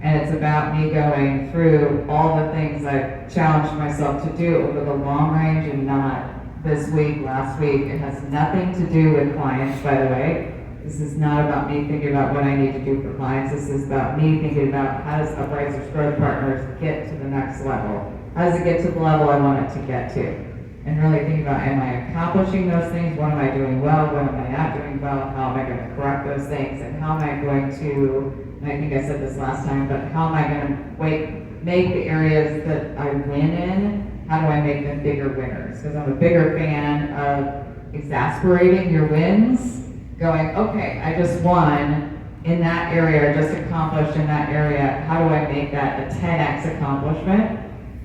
And it's about me going through all the things I've challenged myself to do over the long range, and not this week, last week. It has nothing to do with clients, by the way. This is not about me thinking about what I need to do for clients. This is about me thinking about how does Uprisers Growth Partners get to the next level? How does it get to the level I want it to get to? And really thinking about, am I accomplishing those things? What am I doing well? What am I not doing well? How am I going to correct those things? And how am I going to, and I think I said this last time, but how am I going to make the areas that I win in, how do I make them bigger winners? Because I'm a bigger fan of exasperating your wins, going, okay, I just won in that area, or just accomplished in that area. How do I make that a 10x accomplishment?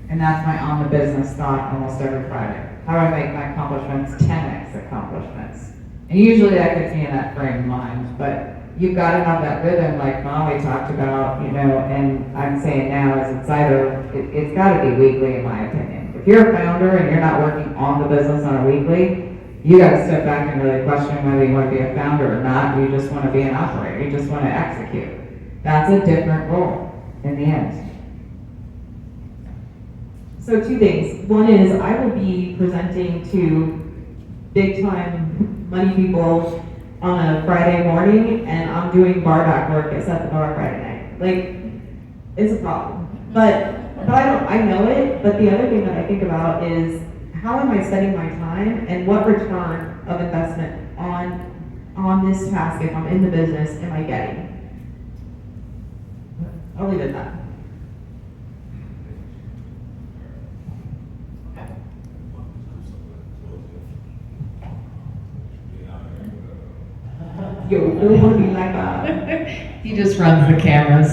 And that's my on the business thought almost every Friday. How do I make my accomplishments 10x accomplishments? And usually that gets me in that frame of mind, but you've got to have that rhythm like Molly talked about, and I'm saying now as it's it's got to be weekly in my opinion. If you're a founder and you're not working on the business on a weekly, you got to step back and really question whether you want to be a founder or not. You just want to be an operator. You just want to execute. That's a different role in the end. So 2 things. One is I will be presenting to big time money people on a Friday morning, and I'm doing bar back work at Set the Bar Friday night. Like, it's a problem. But I know it, but the other thing that I think about is how am I spending my time, and what return of investment on this task, if I'm in the business, am I getting? I'll leave it at that. Yo, don't want to be like that. He just runs the cameras.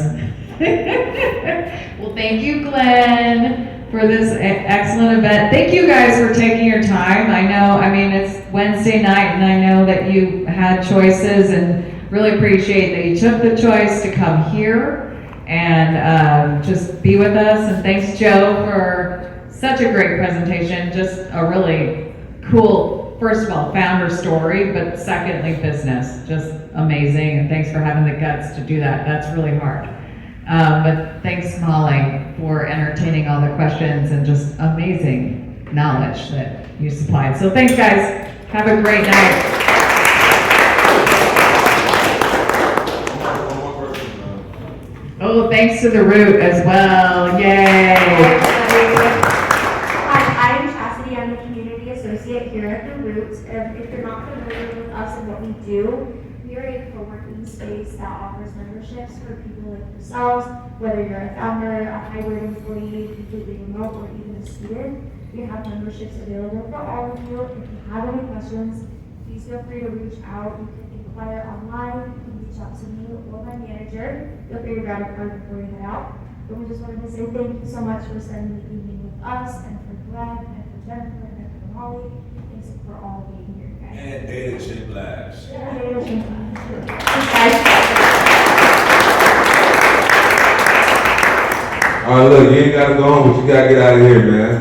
Well, thank you, Glenn, for this excellent event. Thank you guys for taking your time. I mean, it's Wednesday night, and I know that you had choices, and really appreciate that you took the choice to come here and just be with us. And thanks, Joe, for such a great presentation. Just a really cool, first of all, founder story, but secondly, business. Just amazing. And thanks for having the guts to do that. That's really hard. But thanks, Molly, for entertaining all the questions and just amazing knowledge that you supplied. So thanks, guys. Have a great night. Oh, thanks to the Root as well. Yay. Hi, I'm Chastity. I'm the community associate here at the Root. If you're not familiar with us and what we do, we are a co-working space that offers memberships for people like yourselves, whether you're a founder, a hybrid employee, completely remote, or even a student. We have memberships available for all of you. If you have any questions, please feel free to reach out. You can inquire online, you can reach out to me or my manager. Feel free to grab a card before you head out. But we just wanted to say thank you so much for spending the evening with us, and for Glenn, and for Jennifer, and for Molly. Thanks for all being here, guys. And Data Chip Labs. All right, look, you ain't gotta go home, but you gotta get out of here, man.